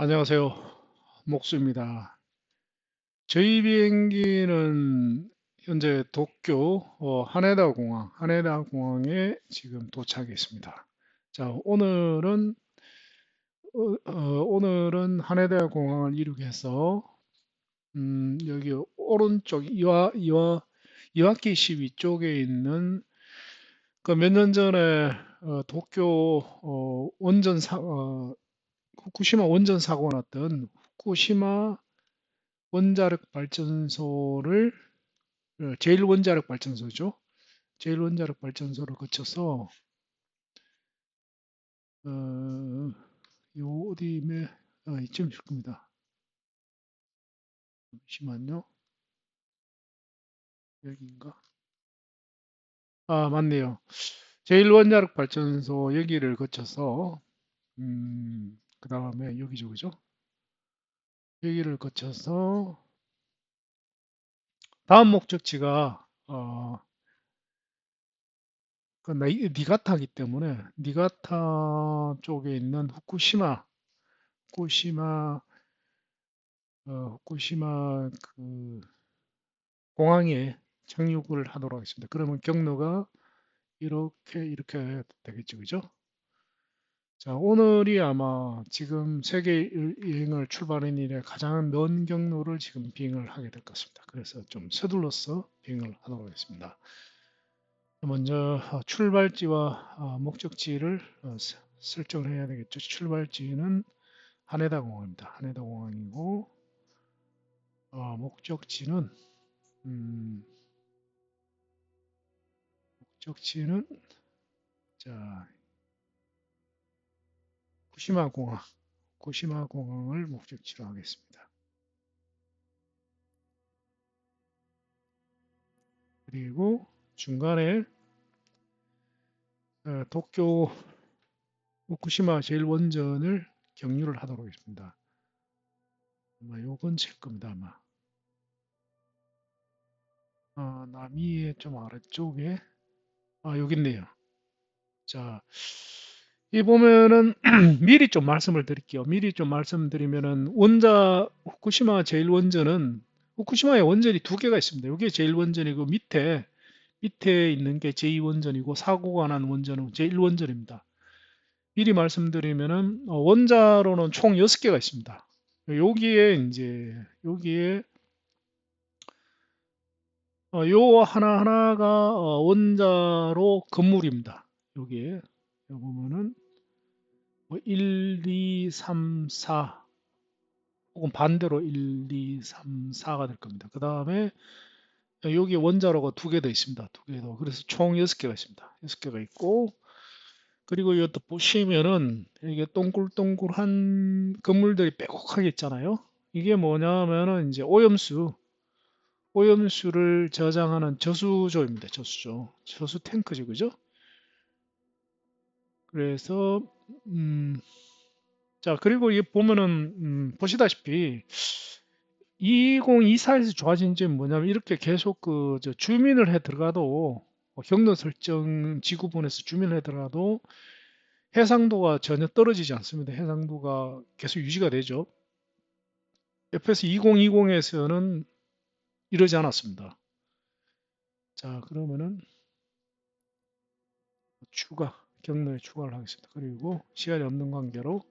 안녕하세요. 목수입니다. 저희 비행기는 현재 도쿄 하네다 공항에 지금 도착했습니다. 자, 오늘은 하네다 공항을 이륙해서 여기 오른쪽 이와키 시 위쪽에 있는 그 몇 년 전에 도쿄 후쿠시마 원전 사고 났던 후쿠시마 원자력 발전소를 제1원자력 발전소죠. 제1원자력 발전소를 거쳐서 어, 요 어디에 이쯤일 겁니다. 잠시만요. 여기인가? 아, 맞네요. 제1원자력 발전소 여기를 거쳐서 그 다음에 여기죠, 그죠? 여기를 거쳐서 다음 목적지가 그 니가타기 때문에 니가타 쪽에 있는 후쿠시마 후쿠시마 그 공항에 착륙을 하도록 하겠습니다. 그러면 경로가 이렇게 되겠죠, 그죠? 자, 오늘이 아마 지금 세계 여행을 출발한 이래 가장 먼 경로를 지금 비행을 하게 될 것 같습니다. 그래서 좀 서둘러서 비행을 하도록 하겠습니다. 먼저 출발지와 목적지를 설정을 해야 되겠죠. 출발지는 하네다 공항입니다. 하네다 공항이고 목적지는 음, 목적지는 자 후쿠시마 공항, 후쿠시마 공항을 목적지로 하겠습니다. 그리고 중간에 도쿄 후쿠시마 제1원전을 경유를 하도록 하겠습니다. 아마 요건 칠 겁니다. 아마 남이의 좀 아래쪽에 여기 있네요. 자, 이 보면은 미리 좀 말씀을 드릴게요. 미리 좀 말씀드리면은 후쿠시마 제1원전은 후쿠시마에 원전이 두 개가 있습니다. 이게 제1원전이고 밑에 있는 게 제2원전이고 사고가 난 원전은 제1원전입니다. 미리 말씀드리면은 원자로는 총 6개가 있습니다. 여기에 요 하나하나가 원자로 건물입니다. 여기에 보면은 뭐 1, 2, 3, 4 혹은 반대로 1, 2, 3, 4가 될 겁니다. 그 다음에 여기 원자로가 두 개 더 있습니다. 두 개 더. 그래서 총 6개가 있습니다. 6개가 있고 그리고 이것도 보시면은 이게 동글동글한 건물들이 빼곡하게 있잖아요. 이게 뭐냐면은 이제 오염수를 저장하는 저수조입니다. 저수 탱크죠, 그죠? 그래서 자 그리고 이 보면은 보시다시피 2024에서 좋아진 점이 뭐냐면 이렇게 계속 저 주민을 해 들어가도 경로 설정 지구본에서 주민을 해 들어가도 해상도가 전혀 떨어지지 않습니다. 해상도가 계속 유지가 되죠. 옆에서 2020에서는 이러지 않았습니다. 자, 그러면은 경로에 추가를 하겠습니다. 그리고 시간이 없는 관계로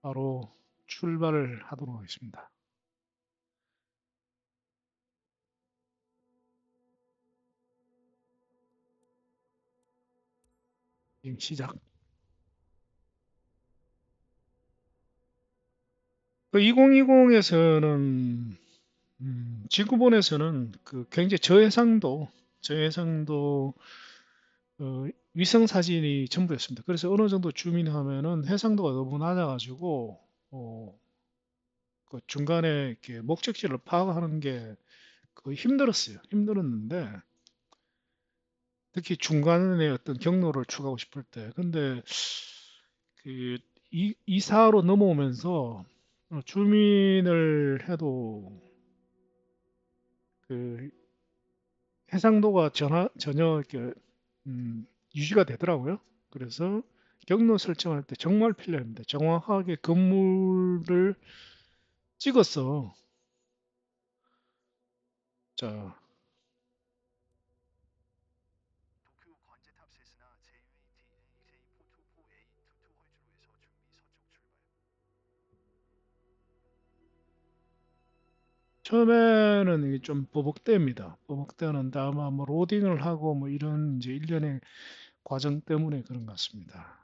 바로 출발을 하도록 하겠습니다. 지금 시작. 2020에서는 지구본에서는 그 굉장히 저해상도 위성 사진이 전부였습니다. 그래서 어느 정도 주민하면은 해상도가 너무 낮아가지고 그 중간에 이렇게 목적지를 파악하는 게 거의 힘들었어요. 힘들었는데 특히 중간에 어떤 경로를 추가하고 싶을 때. 근데 그 이사로 넘어오면서 주민을 해도 그 해상도가 전혀 이렇게 유지가 되더라고요. 그래서 경로 설정할 때 정말 필요합니다. 정확하게 건물을 찍어서 자 처음에는 이게 좀 버벅댑니다. 버벅대는데 아마 뭐 로딩을 하고 뭐 이런 이제 일련의 과정 때문에 그런 것 같습니다.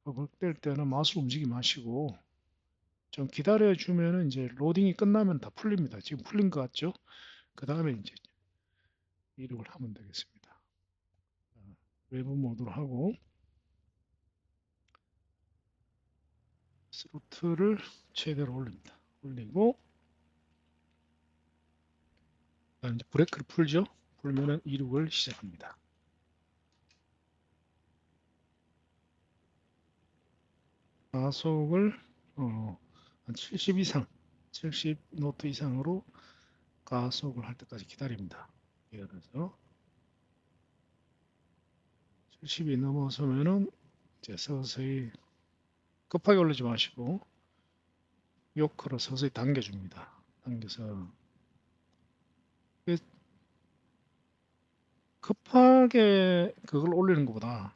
버벅댈 때는 마우스 움직이지 마시고 좀 기다려 주면은 이제 로딩이 끝나면 다 풀립니다. 지금 풀린 것 같죠? 그 다음에 이제 이륙을 하면 되겠습니다. 외부 모드로 하고 스로틀을 최대로 올립니다. 올리고 그다음에 이제 브레이크를 풀죠. 풀면은 이륙을 시작합니다. 가속을 한 70 이상, 70 노트 이상으로 가속을 할 때까지 기다립니다. 그래서 70이 넘어서면은 이제 서서히 급하게 올리지 마시고 요크로 서서히 당겨줍니다. 당겨서 급하게 그걸 올리는 것보다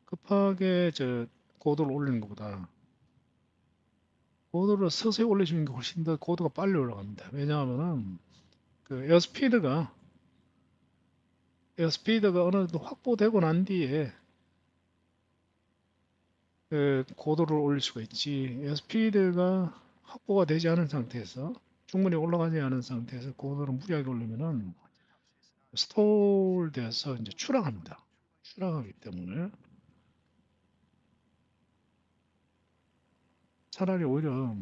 급하게 고도를 올리는 것보다 고도를 서서히 올려주는 게 훨씬 더 고도가 빨리 올라갑니다. 왜냐하면은 그 에어스피드가 어느 정도 확보되고 난 뒤에 그 고도를 올릴 수가 있지. 에어스피드가 확보가 되지 않은 상태에서 충분히 올라가지 않은 상태에서 고도를 무리하게 올리면은 스톨돼서 이제 추락합니다. 추락하기 때문에 차라리 오히려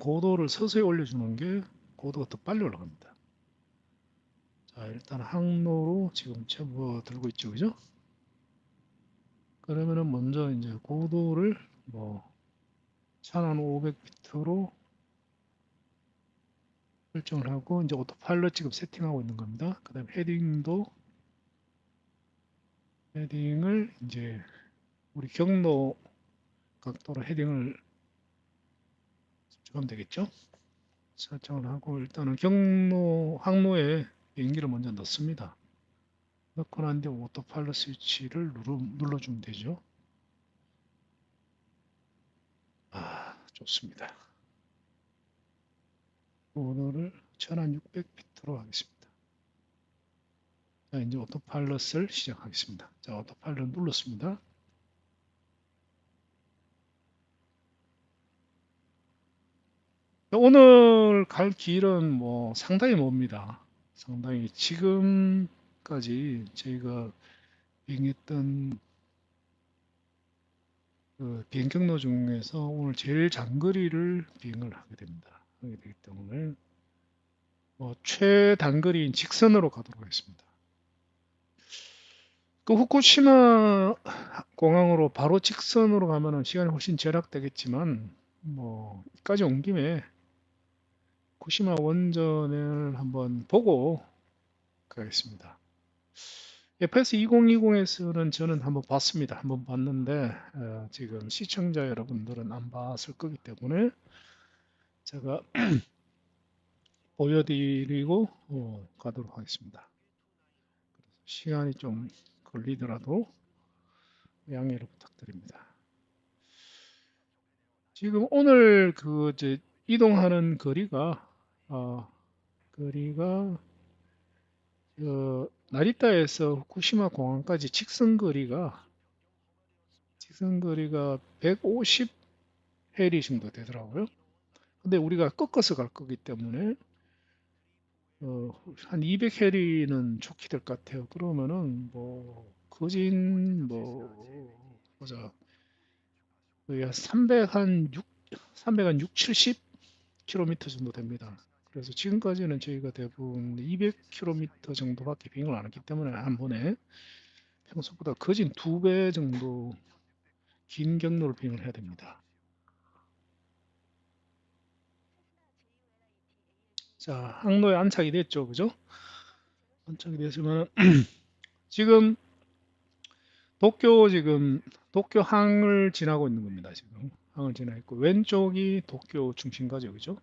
고도를 서서히 올려주는 게 고도가 더 빨리 올라갑니다. 자, 일단 항로로 지금 접어들고 있죠, 그죠? 그러면은 먼저 이제 고도를 뭐 1500피트로 설정을 하고 이제 오토파일럿 지금 세팅하고 있는 겁니다. 그 다음에 헤딩을 이제 우리 경로 각도로 헤딩을 설정하면 되겠죠? 설정을 하고 일단은 항로에 비행기를 먼저 넣습니다. 넣고 난 뒤에 오토파일럿 스위치를 눌러주면 되죠. 좋습니다. 오늘을 1600피트로 하겠습니다. 자, 이제 오토파일럿을 시작하겠습니다. 자, 오토파일럿 눌렀습니다. 오늘 갈 길은 뭐 상당히 멉니다. 상당히 지금까지 저희가 비행했던 그 비행 경로 중에서 오늘 제일 장거리를 비행을 하게 됩니다. 하게 되기 때문에 뭐 최단거리인 직선으로 가도록 하겠습니다. 그 후쿠시마 공항으로 바로 직선으로 가면은 시간이 훨씬 절약되겠지만 뭐 여기까지 온 김에 후쿠시마 원전을 한번 보고 가겠습니다. FS 2020에서는 저는 한번 봤습니다. 한번 봤는데 지금 시청자 여러분들은 안 봤을 거기 때문에 제가 보여드리고 가도록 하겠습니다. 시간이 좀 걸리더라도 양해를 부탁드립니다. 지금 오늘 그 이제 이동하는 거리가 나리타에서 후쿠시마 공항까지 직선 거리가 150 해리 정도 되더라고요. 근데 우리가 꺾어서 갈 거기 때문에 한 200 해리는 좋게 될 것 같아요. 그러면은 뭐 거진 뭐 보자 거의 한 300한 6, 70km 정도 됩니다. 그래서 지금까지는 저희가 대부분 200km 정도밖에 비행을 안 했기 때문에 한 번에 평소보다 거진 2배 정도 긴 경로를 비행을 해야 됩니다. 자, 항로에 안착이 됐죠, 그죠? 안착이 됐으면 지금 도쿄 지금 도쿄 항을 지나고 있는 겁니다. 지금 항을 지나 있고 왼쪽이 도쿄 중심가죠, 그죠?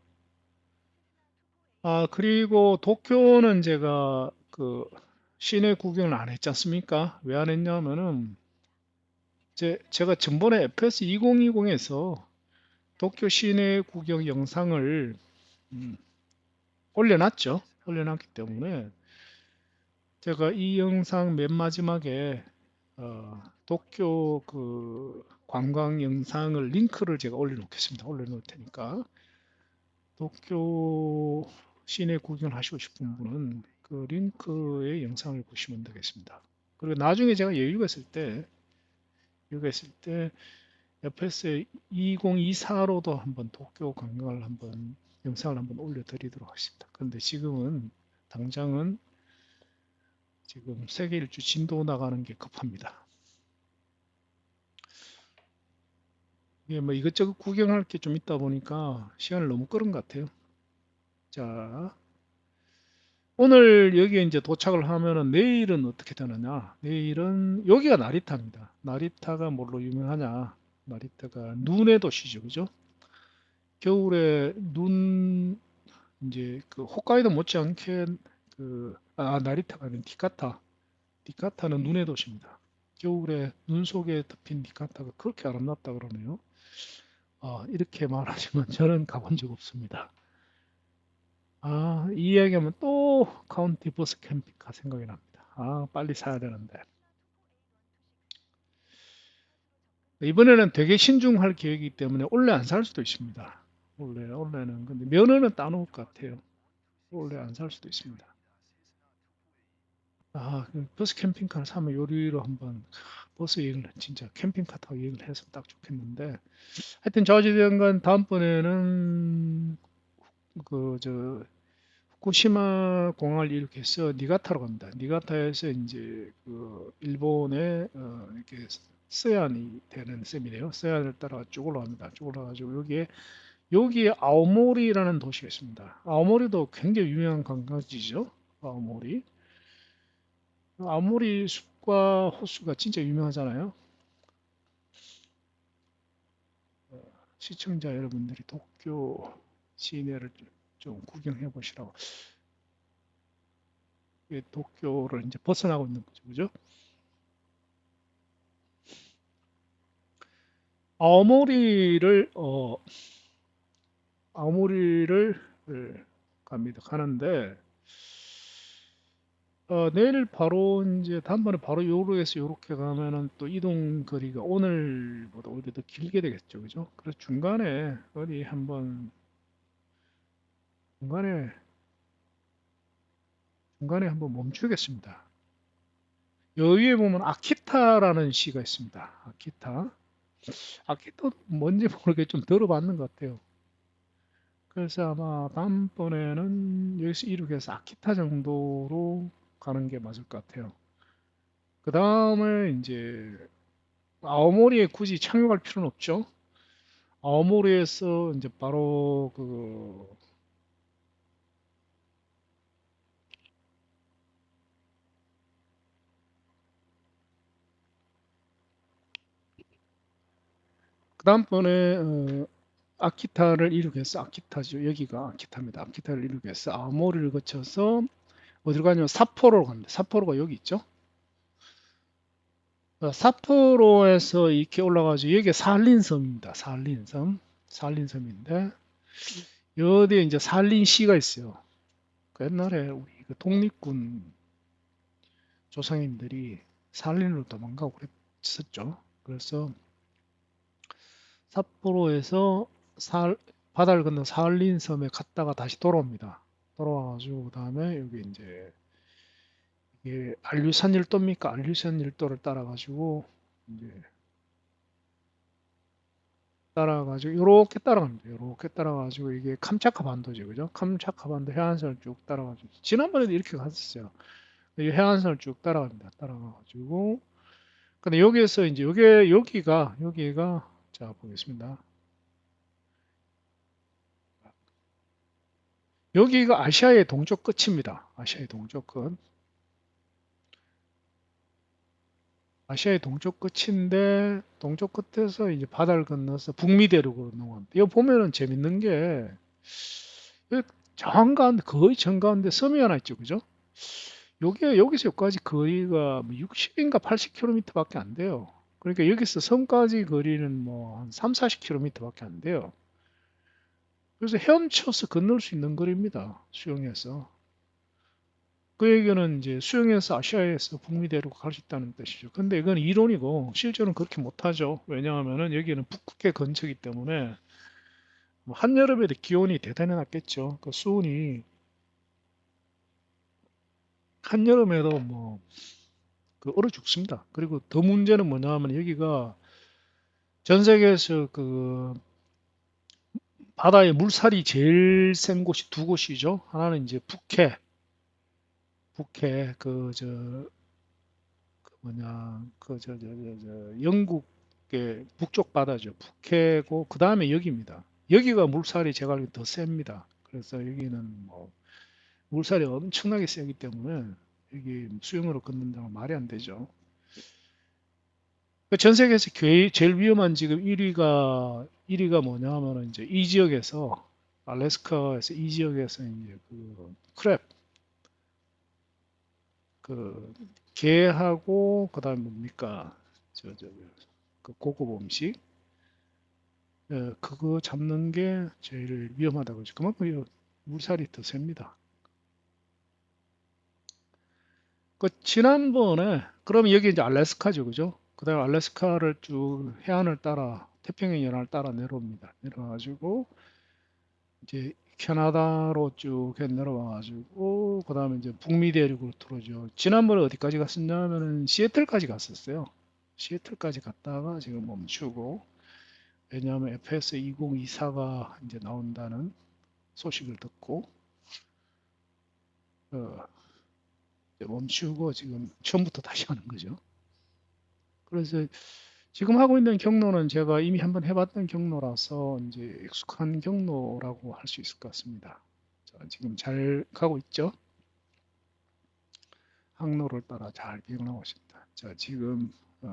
아 그리고 도쿄는 제가 그 시내 구경을 안 했지 않습니까? 왜 안 했냐면은 제가 전번에 FS 2020에서 도쿄 시내 구경 영상을 음, 올려놨죠. 올려놨기 때문에 제가 이 영상 맨 마지막에 도쿄 그 관광 영상을 링크를 제가 올려놓겠습니다. 올려놓을 테니까 도쿄 시내 구경을 하시고 싶은 분은 그 링크의 영상을 보시면 되겠습니다. 그리고 나중에 제가 여유가 있을 때 FS 2024로도 한번 도쿄 관광을 한번 영상을 한번 올려드리도록 하겠습니다. 그런데 지금은 당장은 지금 세계 일주 진도 나가는 게 급합니다. 이게 뭐 이것저것 구경할 게 좀 있다 보니까 시간을 너무 끌은 것 같아요. 자, 오늘 여기에 이제 도착을 하면은 내일은 어떻게 되느냐? 내일은 여기가 나리타입니다. 나리타가 뭘로 유명하냐? 나리타가 눈의 도시죠, 그죠? 겨울에 눈 이제 그 홋카이도 못지않게 나리타가 아닌 디카타는 눈의 도시입니다. 겨울에 눈 속에 덮인 디카타가 그렇게 아름답다 그러네요. 이렇게 말하지만 저는 가본 적 없습니다. 이 이야기하면 또 카운티 버스 캠핑카 생각이 납니다. 빨리 사야 되는데. 이번에는 되게 신중할 계획이기 때문에 원래 안 살 수도 있습니다. 원래는. 근데 면허는 따놓을 것 같아요. 원래 안 살 수도 있습니다. 그 버스 캠핑카를 사면 요리로 한번 버스 여행을 진짜 캠핑카 타고 여행을 해서 딱 좋겠는데 하여튼 저지된 건 다음번에는 저 후쿠시마 공항을 이륙해서 니가타로 갑니다. 니가타에서 이제 그 일본의 이렇게 서해안이 되는 셈이래요. 서해안을 따라 쭉 올라갑니다. 쭉 올라가지고 여기에 아오모리라는 도시가 있습니다. 아오모리도 굉장히 유명한 관광지죠. 아오모리. 아오모리 숲과 호수가 진짜 유명하잖아요. 시청자 여러분들이 도쿄 시내를 좀 구경해 보시라고. 도쿄를 이제 벗어나고 있는 거죠. 그죠? 아오모리를 아오모리를 갑니다. 가는데 내일 바로 이제 다음번에 바로 요로에서 요렇게 가면은 또 이동 거리가 오늘보다 오히려 더 길게 되겠죠. 그죠? 그래서 중간에 어디 한번 중간에 중간에 한번 멈추겠습니다. 여기에 보면 아키타라는 시가 있습니다. 아키타 뭔지 모르게 좀 들어봤는 것 같아요. 그래서 아마 다음번에는 여기서 이륙해서 아키타 정도로 가는 게 맞을 것 같아요. 그 다음에 이제 아오모리에 굳이 착륙할 필요는 없죠. 아오모리에서 이제 바로 그 다음번에 아키타를 이륙해서 아키타죠. 여기가 아키타입니다. 아키타를 이륙해서 아오모리를 거쳐서 어디로 가냐면 삿포로로 갑니다. 삿포로가 여기 있죠. 삿포로에서 이렇게 올라가서 여기 산린섬입니다. 산린섬인데 여기에 이제 산린시가 있어요. 그 옛날에 우리 그 독립군 조상님들이 산린으로 도망가고 그랬었죠. 그래서 삿포로에서 바다를 건너 산린섬에 갔다가 다시 돌아옵니다. 돌아와가지고 그다음에 여기 이제 이게 안류산 일도입니까? 안류산 일도를 따라가지고 이제 따라가지고 요렇게 따라갑니다. 요렇게 따라가지고 이게 캄차카 반도죠, 그죠? 캄차카 반도 해안선을 쭉 따라가지고 지난번에도 이렇게 갔었어요. 이 해안선을 쭉 따라갑니다. 따라가가지고 근데 여기에서 이제 여기가 자 보겠습니다. 여기가 아시아의 동쪽 끝입니다. 아시아의 동쪽 끝. 아시아의 동쪽 끝인데 동쪽 끝에서 이제 바다를 건너서 북미 대륙으로 넘어갑니다. 이거 보면은 재밌는 게 정가운데 거의 정가운데 섬이 하나 있죠, 그죠? 요게 여기서 여기까지 거리가 60인가 80km밖에 안 돼요. 그러니까 여기서 섬까지 거리는 뭐 한 3, 40km밖에 안 돼요. 그래서 헤엄쳐서 건널 수 있는 거리입니다. 수영해서. 그 얘기는 이제 수영해서 아시아에서 북미 대륙 갈 수 있다는 뜻이죠. 근데 이건 이론이고 실제로는 그렇게 못하죠. 왜냐하면은 여기는 북극해 근처이기 때문에 뭐 한여름에도 기온이 대단히 낮겠죠. 그 수온이 한여름에도 뭐 그 얼어 죽습니다. 그리고 더 문제는 뭐냐면 여기가 전 세계에서 그 바다의 물살이 제일 센 곳이 두 곳이죠. 하나는 이제 북해 그 뭐냐 영국의 북쪽 바다죠. 북해고 그 다음에 여기입니다. 여기가 물살이 제가 알기로 더 셉니다. 그래서 여기는 뭐 물살이 엄청나게 세기 때문에 여기 수영으로 걷는다면 말이 안 되죠. 전 세계에서 제일 위험한 지금 1위가 뭐냐 하면은 이제 이 지역에서 알래스카에서 이 지역에서 이제 그 크랩 그 게하고 그다음 뭡니까 그 고급 음식 그거 잡는 게 제일 위험하다고 하죠. 그만큼 물살이 더 셉니다. 그 지난번에 그럼 여기 이제 알래스카죠, 그죠? 그다음 알래스카를 쭉 해안을 따라 태평양 연안을 따라 내려옵니다. 내려와가지고 이제 캐나다로 쭉 내려와가지고 그다음에 이제 북미 대륙으로 들어오죠. 지난번에 어디까지 갔었냐면은 시애틀까지 갔었어요. 시애틀까지 갔다가 지금 멈추고 왜냐하면 FS 2024가 이제 나온다는 소식을 듣고 어, 이제 멈추고 지금 처음부터 다시 하는 거죠. 그래서 지금 하고 있는 경로는 제가 이미 한번 해봤던 경로라서 이제 익숙한 경로라고 할 수 있을 것 같습니다. 자, 지금 잘 가고 있죠? 항로를 따라 잘 비행을 하고 있습니다. 자, 지금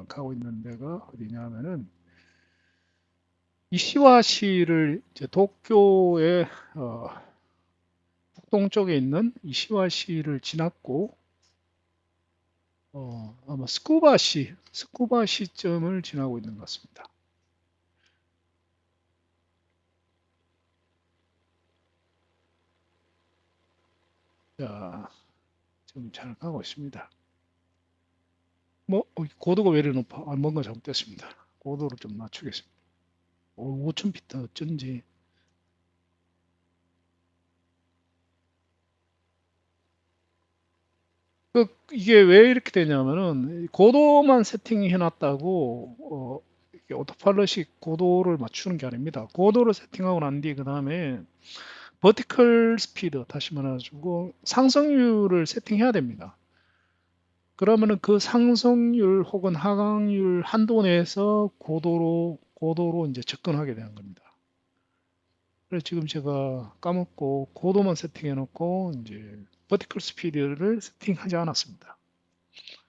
가고 있는 데가 어디냐면은 이시와시를 이제 도쿄의 북동쪽에 있는 이시와시를 지났고 아마 스쿠바시점을 지나고 있는 것 같습니다. 자, 지금 잘 가고 있습니다. 뭐 고도가 왜 이렇게 높아? 뭔가 잘못됐습니다. 고도를 좀 낮추겠습니다. 5,000피트 어쩐지 이게 왜 이렇게 되냐면은 고도만 세팅해 놨다고 오토파일럿이 고도를 맞추는 게 아닙니다. 고도를 세팅하고 난 뒤에 그 다음에 버티컬 스피드 다시 말해가지고 상승률을 세팅해야 됩니다. 그러면은 그 상승률 혹은 하강률 한도 내에서 고도로 이제 접근하게 되는 겁니다. 그래서 지금 제가 까먹고 고도만 세팅해 놓고 이제 버티컬 스피드를 세팅하지 않았습니다.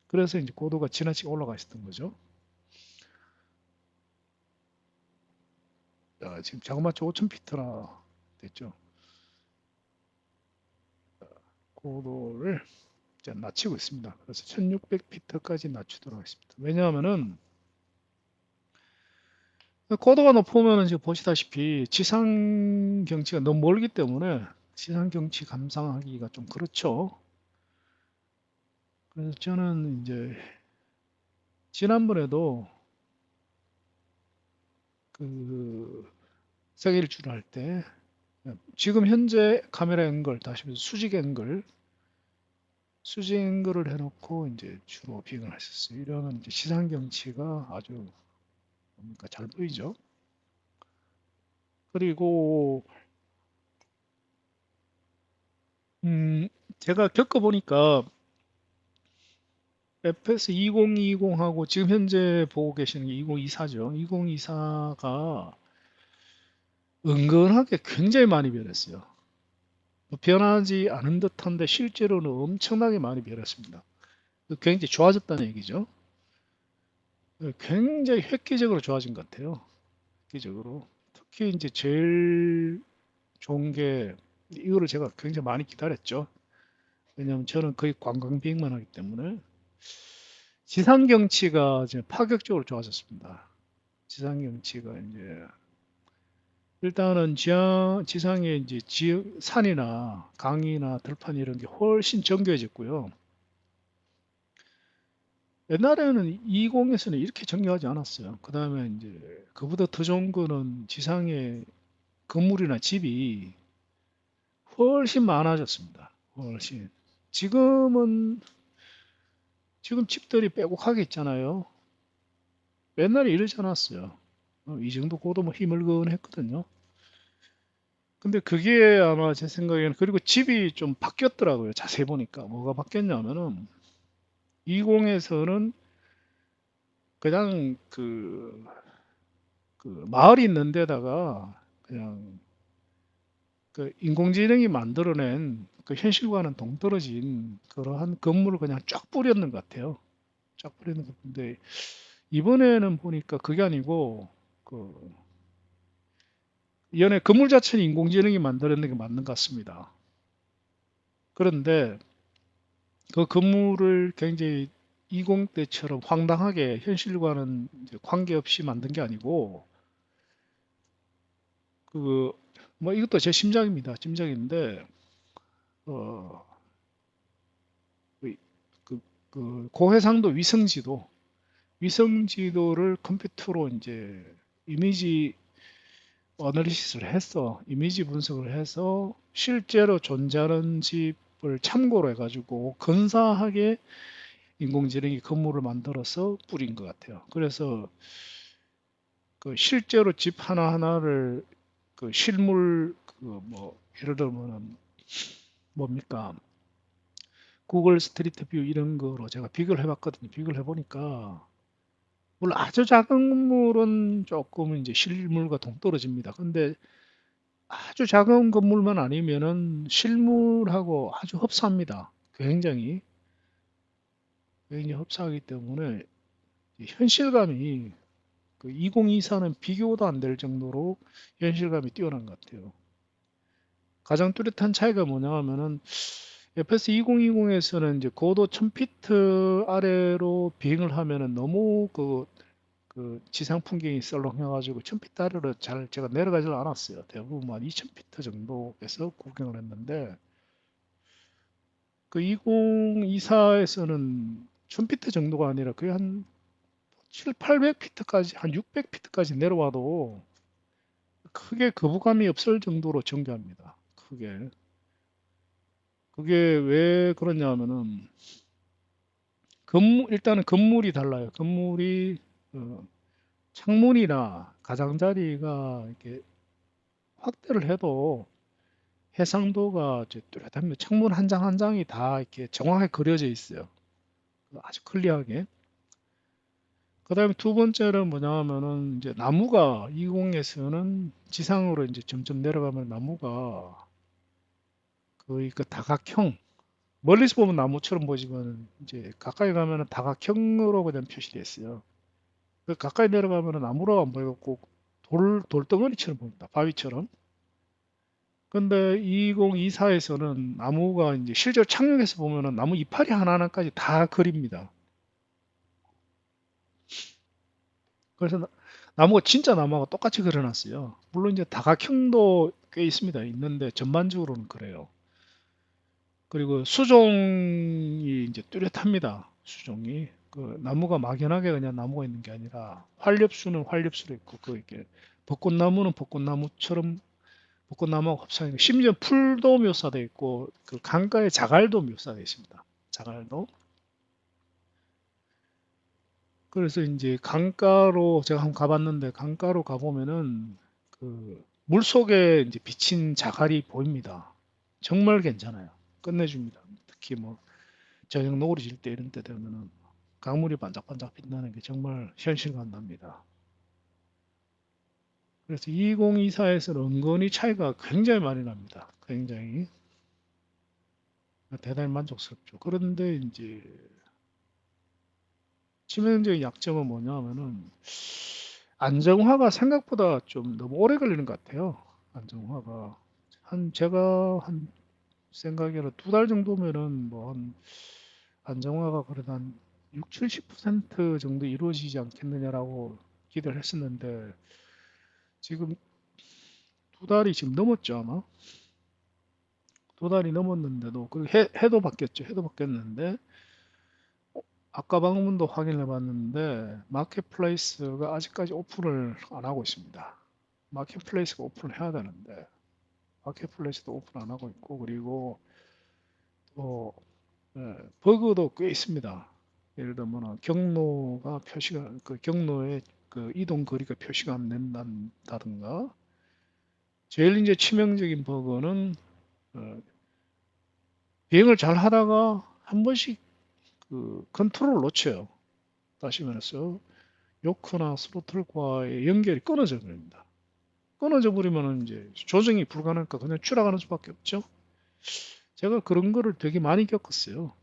그래서 이제 고도가 지나치게 올라가 있었던 거죠. 자, 지금 자그마치 5,000피트나 됐죠. 고도를 이제 낮추고 있습니다. 그래서 1600피트까지 낮추도록 하겠습니다. 왜냐하면은 고도가 높으면 지금 보시다시피 지상 경치가 너무 멀기 때문에 지상 경치 감상하기가 좀 그렇죠. 그래서 저는 이제 지난번에도 그 세계 일주를 할 때 지금 현재 카메라 앵글 다시 수직 앵글을 해놓고 이제 주로 비행을 했었어요. 이러면 이제 시상 경치가 아주 뭡니까 잘 보이죠. 그리고 제가 겪어보니까 FS 2020하고 지금 현재 보고 계시는 게 2024죠. 2024가 은근하게 굉장히 많이 변했어요. 변하지 않은 듯한데 실제로는 엄청나게 많이 변했습니다. 굉장히 좋아졌다는 얘기죠. 굉장히 획기적으로 좋아진 것 같아요. 획기적으로. 특히 이제 제일 좋은 게 이거를 제가 굉장히 많이 기다렸죠. 왜냐하면 저는 거의 관광 비행만 하기 때문에 지상 경치가 이제 파격적으로 좋아졌습니다. 지상 경치가 이제 일단은 지상에 이제 산이나 강이나 들판 이런 게 훨씬 정교해졌고요. 옛날에는 20에서는 이렇게 정교하지 않았어요. 그 다음에 이제 그보다 더 좋은 거는 지상에 건물이나 집이 훨씬 많아졌습니다. 훨씬. 지금은 지금 집들이 빼곡하게 있잖아요. 옛날에 이러지 않았어요. 이 정도 고도면 희물건했거든요. 근데 그게 아마 제 생각에는 그리고 집이 좀 바뀌었더라고요. 자세히 보니까 뭐가 바뀌었냐면은 20에서는 그냥 그 마을이 있는 데다가 그냥 그 인공지능이 만들어낸 그 현실과는 동떨어진 그러한 건물을 그냥 쫙 뿌렸는 것 같아요. 쫙 뿌리는 것 같은데 이번에는 보니까 그게 아니고 그 연애 건물 자체는 인공지능이 만들어낸 게 맞는 것 같습니다. 그런데 그 건물을 굉장히 20대처럼 황당하게 현실과는 이제 관계없이 만든 게 아니고 그 뭐 이것도 제 심장입니다. 심장인데 어, 그, 그, 그 고해상도 위성지도를 컴퓨터로 이제 이미지 어널리시스를 해서 이미지 분석을 해서 실제로 존재하는 집을 참고로 해가지고 근사하게 인공지능이 건물을 만들어서 뿌린 것 같아요. 그래서 그 실제로 집 하나하나를 그 실물 그 뭐 예를 들면 뭡니까 구글 스트리트 뷰 이런 거로 제가 비교를 해봤거든요. 비교를 해보니까 물론 아주 작은 건물은 조금 이제 실물과 동떨어집니다. 근데 아주 작은 건물만 아니면은 실물하고 아주 흡사합니다. 굉장히 흡사하기 때문에 현실감이 그 2024는 비교도 안 될 정도로 현실감이 뛰어난 것 같아요. 가장 뚜렷한 차이가 뭐냐 하면은 FS 2020에서는 이제 고도 1000피트 아래로 비행을 하면은 너무 그 지상 풍경이 썰렁해가지고 1000피트 아래로 잘 제가 내려가질 않았어요. 대부분 한 2000피트 정도에서 구경을 했는데 그 2024에서는 1000피트 정도가 아니라 거의 한 7, 800피트까지 한 600피트까지 내려와도 크게 거부감이 없을 정도로 정교합니다. 크게. 그게 왜 그러냐면은 일단은 건물이 달라요. 건물이 어, 창문이나 가장자리가 이렇게 확대를 해도 해상도가 이제 뚜렷합니다. 창문 한 장 한 장이 다 이렇게 정확하게 그려져 있어요. 아주 클리어하게. 그다음에 두 번째는 뭐냐 하면은 이제 나무가 20에서는 지상으로 이제 점점 내려가면 나무가 거의 그 다각형 멀리서 보면 나무처럼 보지만 이제 가까이 가면은 다각형으로 그냥 표시되어 있어요. 그 가까이 내려가면은 나무로 안 보이고 돌덩어리처럼 보입니다. 바위처럼. 근데 2024에서는 나무가 이제 실제로 착륙해서 보면은 나무 이파리 하나하나까지 다 그립니다. 그래서 나무가 진짜 나무하고 똑같이 그려놨어요. 물론 이제 다각형도 꽤 있습니다. 있는데 전반적으로는 그래요. 그리고 수종이 이제 뚜렷합니다. 수종이 그 나무가 막연하게 그냥 나무가 있는 게 아니라 활엽수는 활엽수로 있고 그 이렇게 벚꽃나무는 벚꽃나무처럼 벚꽃나무하고 흡사하고 심지어 풀도 묘사되어 있고 그 강가의 자갈도 묘사되어 있습니다. 자갈도. 그래서 이제 강가로 제가 한번 가봤는데 강가로 가보면은 그 물속에 이제 비친 자갈이 보입니다. 정말 괜찮아요. 끝내줍니다. 특히 뭐 저녁 노을이 질 때 이런 때 되면은 강물이 반짝반짝 빛나는 게 정말 현실감 납니다. 그래서 2024에서는 은근히 차이가 굉장히 많이 납니다. 굉장히 대단히 만족스럽죠. 그런데 이제 치명적인 약점은 뭐냐면은 안정화가 생각보다 좀 너무 오래 걸리는 것 같아요. 안정화가 제가 한 생각에는 2달 정도면은 뭐 한 안정화가 그래도 한 6, 70% 정도 이루어지지 않겠느냐라고 기대를 했었는데 지금 2달이 지금 넘었죠 아마. 2달이 넘었는데도 그 해도 바뀌었죠. 해도 바뀌었는데 아까 방문도 확인해 봤는데 마켓플레이스가 아직까지 오픈을 안 하고 있습니다. 마켓플레이스가 오픈을 해야 되는데 마켓플레이스도 오픈 안 하고 있고 그리고 또 버그도 꽤 있습니다. 예를 들면 경로가 표시가 그 경로에 그 이동 거리가 표시가 안 된다든가 제일 이제 치명적인 버그는 어, 비행을 잘 하다가 한 번씩 그 컨트롤을 놓쳐요. 다시 말해서 요크나 스로틀과의 연결이 끊어져 버립니다. 끊어져 버리면 이제 조정이 불가능하니까 그냥 추락하는 수밖에 없죠. 제가 그런 거를 되게 많이 겪었어요.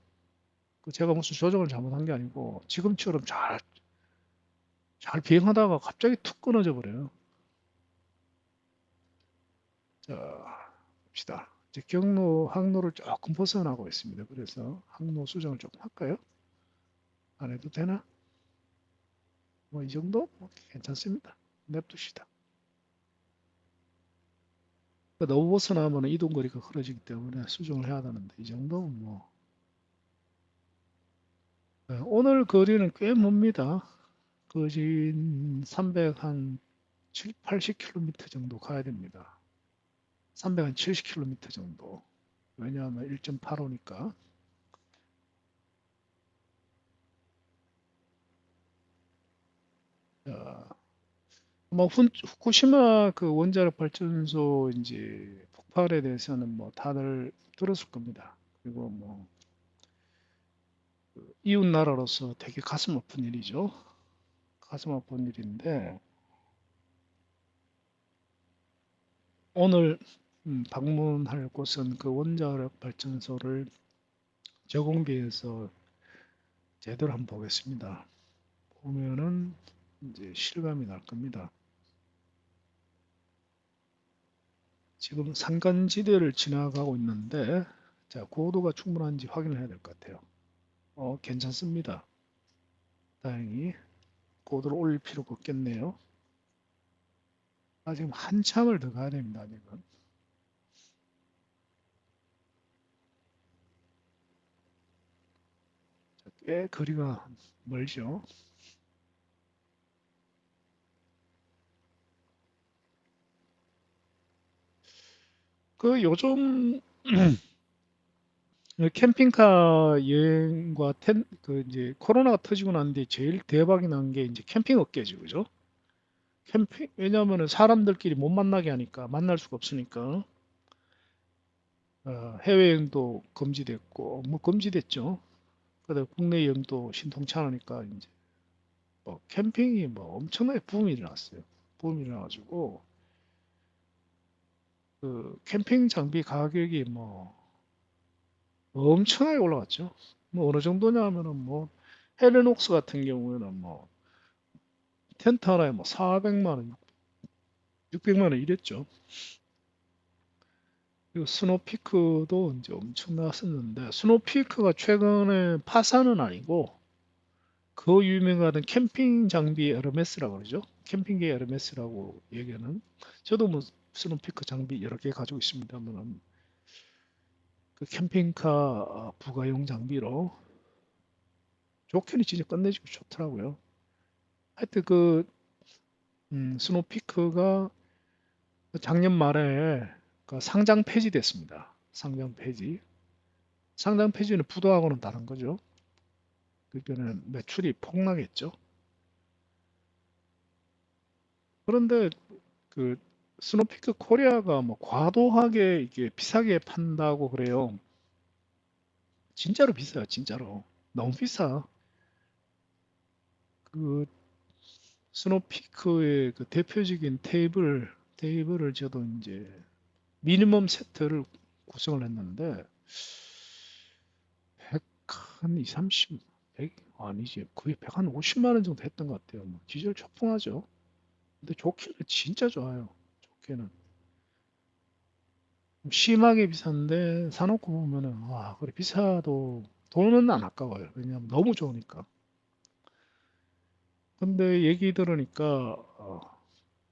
제가 무슨 조정을 잘못한 게 아니고 지금처럼 잘 비행하다가 갑자기 툭 끊어져 버려요. 자, 봅시다. 이제 항로를 조금 벗어나고 있습니다. 그래서 항로 수정을 조금 할까요? 안 해도 되나? 뭐 이 정도? 괜찮습니다. 냅둡시다. 너무 벗어나면 이동 거리가 길어지기 때문에 수정을 해야 되는데 이 정도면 뭐 오늘 거리는 꽤 멉니다. 거진 300 한 7, 80km 정도 가야 됩니다. 300 한 70km 정도. 왜냐하면 1.85니까. 뭐 후쿠시마 그 원자력 발전소 이제 폭발에 대해서는 뭐 다들 들었을 겁니다. 그리고 뭐 이웃 나라로서 되게 가슴 아픈 일이죠. 가슴 아픈 일인데 오늘 방문할 곳은 그 원자력 발전소를 저공비에서 제대로 한번 보겠습니다. 보면은 이제 실감이 날 겁니다. 지금 산간지대를 지나가고 있는데 자 고도가 충분한지 확인을 해야 될 것 같아요. 괜찮습니다. 다행히 고도를 올릴 필요가 없겠네요. 지금 한참을 더 가야 됩니다. 지금 꽤 거리가 멀죠. 그 요즘 캠핑카 여행과 그 이제 코로나가 터지고 난 뒤에 제일 대박이 난 게 이제 캠핑 업계죠, 그죠? 왜냐하면 사람들끼리 못 만나게 하니까 만날 수가 없으니까 해외여행도 금지됐고 뭐 금지됐죠. 그다음 국내 여행도 신통치 않으니까 이제 뭐 캠핑이 뭐 엄청나게 붐이 일어났어요. 붐이 일어나가지고 그 캠핑 장비 가격이 뭐 엄청나게 올라갔죠. 뭐 어느 정도냐 하면은 뭐 헬레녹스 같은 경우에는 뭐 텐트 하나에 뭐 400만 원, 600만 원 이랬죠. 그리고 스노피크도 이제 엄청 나왔었는데 스노피크가 최근에 파산은 아니고 그 유명한 캠핑 장비 에르메스라고 그러죠. 캠핑계 에르메스라고 얘기하는 저도 뭐 스노피크 장비 여러 개 가지고 있습니다만 그 캠핑카 부가용 장비로 좋기는 진짜 끝내주고 좋더라고요. 하여튼 그 스노피크가 작년 말에 그 상장 폐지됐습니다. 상장 폐지. 상장 폐지는 부도하고는 다른 거죠. 그러니까는 매출이 폭락했죠. 그런데 그 스노피크 코리아가 뭐 과도하게 이게 비싸게 판다고 그래요. 진짜로 비싸요, 진짜로. 너무 비싸. 그 스노피크의 그 대표적인 테이블을 저도 이제 미니멈 세트를 구성을 했는데 100, 한 2, 30, 100, 아니지. 거의 150만 원 정도 했던 것 같아요. 뭐 디젤 초풍하죠. 근데 좋기는 진짜 좋아요. 좋기는. 심하게 비싼데 사놓고 보면은 와, 그래 비싸도 돈은 안 아까워요. 왜냐하면 너무 좋으니까. 근데 얘기 들으니까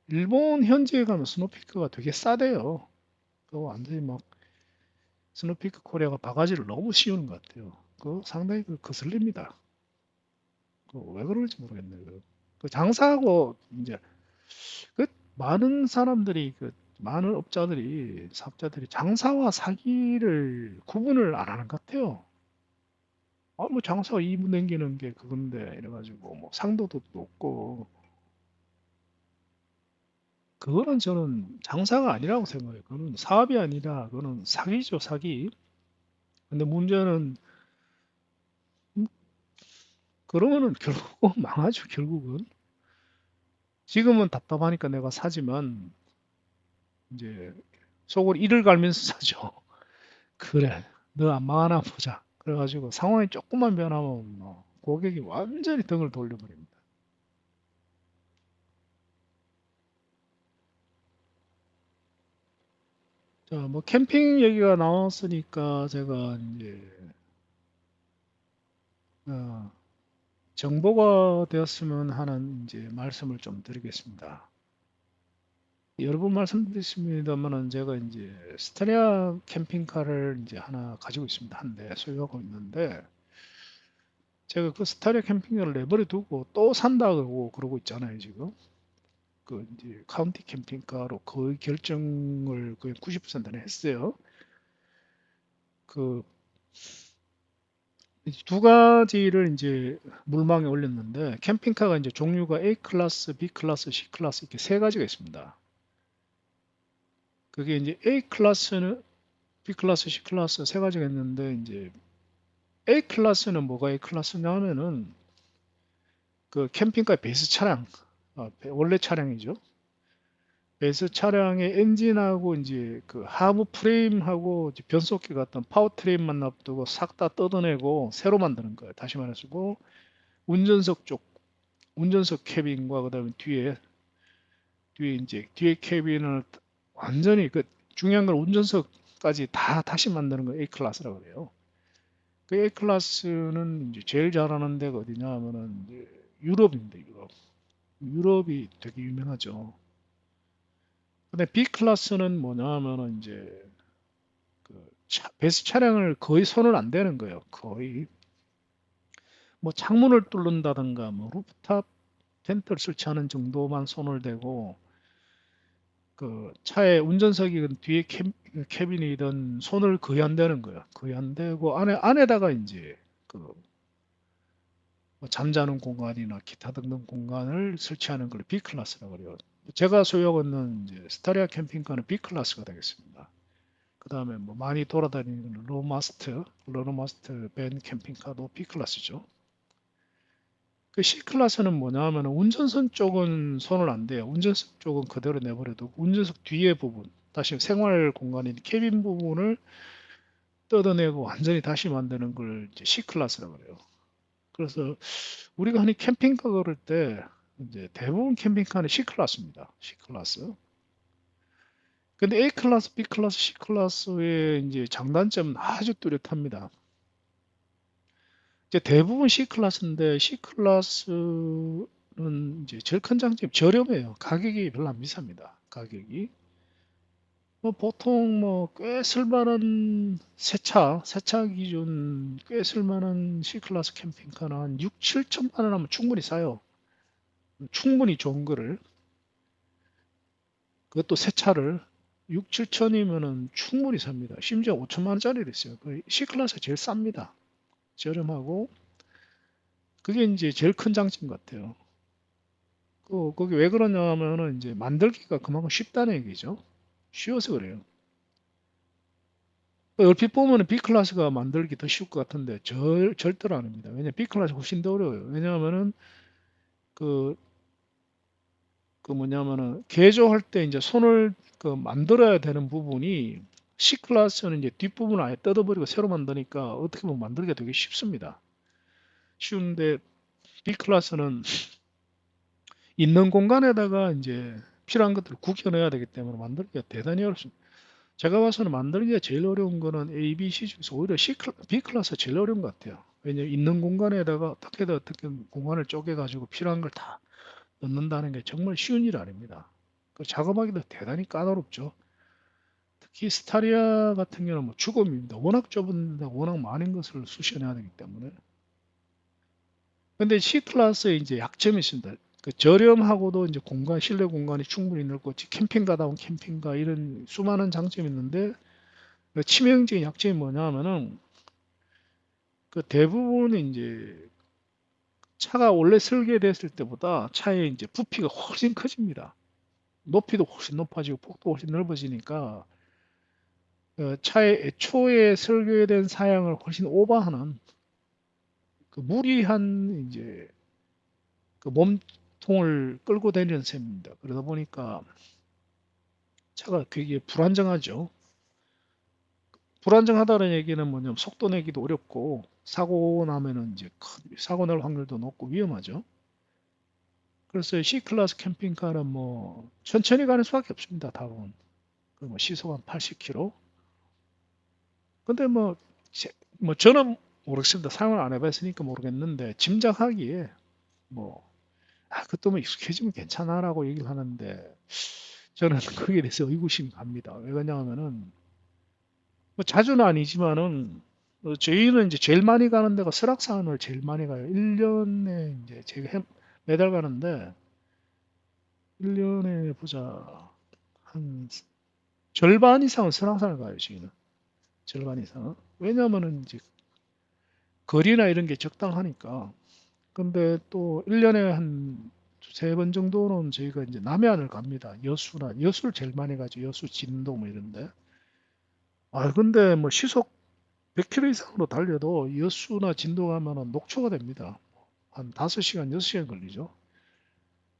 일본 현지에 가면 스노피크가 되게 싸대요. 그 완전히 막 스노피크 코리아가 바가지를 너무 씌우는 것 같아요. 그 상당히 거슬립니다. 왜 그럴지 모르겠네요. 그 장사하고 이제 그 많은 사람들이 많은 업자들이 사업자들이 장사와 사기를 구분을 안 하는 것 같아요. 뭐 장사가 이익 남기는 게 그건데 이래가지고 뭐 상도도 높고 그거는 저는 장사가 아니라고 생각해요. 그거는 사업이 아니라 그거는 사기죠, 사기. 근데 문제는 그러면은 결국 망하죠, 결국은. 지금은 답답하니까 내가 사지만 이제 속으로 이를 갈면서 사죠. 그래, 너 안 망하나 보자. 그래가지고 상황이 조금만 변하면 뭐 고객이 완전히 등을 돌려버립니다. 자, 뭐 캠핑 얘기가 나왔으니까 제가 이제 어, 정보가 되었으면 하는 이제 말씀을 좀 드리겠습니다. 여러 번 말씀드렸습니다만은 제가 이제 스타리아 캠핑카를 이제 하나 가지고 있습니다. 한 대 소유하고 있는데 제가 그 스타리아 캠핑카를 내버려 두고 또 산다고 그러고 있잖아요, 지금. 그 이제 카운티 캠핑카로 거의 결정을 거의 90%는 했어요. 그 두 가지를 이제 물망에 올렸는데 캠핑카가 이제 종류가 A 클래스, B 클래스, C 클래스 이렇게 세 가지가 있습니다. 그게 이제 A 클래스는 B 클래스, C 클래스 세 가지가 있는데 이제 A 클래스는 뭐가 A 클래스냐 하면은 그 캠핑카 베이스 차량, 원래 차량이죠. 베이스 차량의 엔진하고 이제 그 하부 프레임하고 이제 변속기 같은 파워 트레인만 놔두고 싹 다 뜯어내고 새로 만드는 거예요. 다시 말해서 운전석 쪽, 운전석 캐빈과 그다음에 뒤에 이제 뒤에 캐빈을 완전히 그 중요한 건 운전석까지 다 다시 만드는 거 A 클래스라고 그래요. 그 A 클래스는 이제 제일 잘하는 데가 어디냐 하면은 이제 유럽입니다. 유럽. 유럽이 되게 유명하죠. 근데 B 클래스는 뭐냐 하면은 이제 베스 차량을 거의 손을 안 대는 거예요. 거의 뭐 창문을 뚫는다든가 뭐 루프탑 텐트를 설치하는 정도만 손을 대고 그 차의 운전석이든 뒤에 캐빈이든 손을 거의 안 대는 거예요. 거의 안 대고 안에다가 이제 그뭐 잠자는 공간이나 기타 등등 공간을 설치하는 걸 B 클래스라고 그래요. 제가 소유하고 있는 이제 스타리아 캠핑카는 B 클래스가 되겠습니다. 그 다음에 뭐 많이 돌아다니는 러너마스트 밴 캠핑카도 B 클래스죠. 그 C 클래스는 뭐냐 하면 운전석 쪽은 손을 안 대요. 운전석 쪽은 그대로 내버려두고 운전석 뒤에 부분, 다시 생활 공간인 캐빈 부분을 뜯어내고 완전히 다시 만드는 걸 이제 C 클래스라고 그래요. 그래서 우리가 흔히 캠핑카 걸을 때 이제 대부분 캠핑카는 C 클래스입니다. C 클래스. 근데 A 클래스, B 클래스, C 클래스의 이제 장단점은 아주 뚜렷합니다. 이제 대부분 C 클래스인데 C 클래스는 이제 제일 큰 장점이 저렴해요. 가격이 별로 안 비쌉니다. 가격이. 뭐 보통 뭐 꽤 쓸만한 세차 기준 꽤 쓸만한 C 클래스 캠핑카는 한 6, 7천만 원 하면 충분히 싸요. 충분히 좋은 거를. 그것도 세차를 6, 7천이면은 충분히 삽니다. 심지어 5천만 원짜리도 있어요. 그 C 클래스 제일 쌉니다. 저렴하고 그게 이제 제일 큰 장점 같아요. 거기 왜 그러냐면은 이제 만들기가 그만큼 쉽다는 얘기죠. 쉬워서 그래요. 얼핏 보면은 B 클래스가 만들기 더 쉬울 것 같은데 절대로 아닙니다. 왜냐 B 클래스 훨씬 더 어려워요. 왜냐하면은 그, 그 뭐냐면은 개조할 때 이제 손을 그 만들어야 되는 부분이 C 클래스는 이제 뒷부분을 아예 뜯어버리고 새로 만드니까 어떻게 보면 만들기가 되게 쉽습니다. 쉬운데 B클래스는 있는 공간에다가 이제 필요한 것들을 구겨내야 되기 때문에 만들기가 대단히 어렵습니다. 제가 봐서는 만들기가 제일 어려운 거는 A, B, C 중에서 오히려 B 클래스가 제일 어려운 것 같아요. 왜냐면 있는 공간에다가 어떻게든 어떻게 공간을 쪼개가지고 필요한 걸 다 넣는다는 게 정말 쉬운 일 아닙니다. 그 작업하기도 대단히 까다롭죠. 특히 스타리아 같은 경우는 뭐 죽음입니다. 워낙 좁은데 워낙 많은 것을 쑤셔내야 되기 때문에. 근데 C 클래스에 이제 약점이 있습니다. 그 저렴하고도 이제 공간, 실내 공간이 충분히 넓고 캠핑가다운 캠핑가 이런 수많은 장점이 있는데 그 치명적인 약점이 뭐냐면은 그 대부분 이제 차가 원래 설계됐을 때보다 차의 이제 부피가 훨씬 커집니다. 높이도 훨씬 높아지고 폭도 훨씬 넓어지니까 차의 애초에 설계된 사양을 훨씬 오버하는 그 무리한 이제 그 몸통을 끌고 다니는 셈입니다. 그러다 보니까 차가 되게 불안정하죠. 불안정하다는 얘기는 뭐냐면 속도 내기도 어렵고 사고 나면은 이제 사고 날 확률도 높고 위험하죠. 그래서 C클래스 캠핑카는 뭐 천천히 가는 수밖에 없습니다. 답은. 뭐 시속 한 80km. 근데 뭐 저는 모르겠습니다. 사용을 안 해봤으니까 모르겠는데 짐작하기에 뭐 그것도 뭐 익숙해지면 괜찮아라고 얘기를 하는데 저는 거기에 대해서 의구심이 갑니다. 왜 그러냐면은 뭐 자주는 아니지만은 저희는 이제 제일 많이 가는 데가 설악산을 제일 많이 가요. 1년에 이제 제가 매달 가는데 1년에 보자 한 절반 이상은 설악산을 가요. 저희는 절반 이상은. 왜냐면은 이제 거리나 이런 게 적당하니까. 근데 또 1년에 한 두세 번 정도는 저희가 이제 남해안을 갑니다. 여수를 제일 많이 가죠. 여수, 진도 뭐 이런데. 근데 뭐 시속 100km 이상으로 달려도 여수나 진도 가면은 녹초가 됩니다. 한 5시간, 6시간 걸리죠.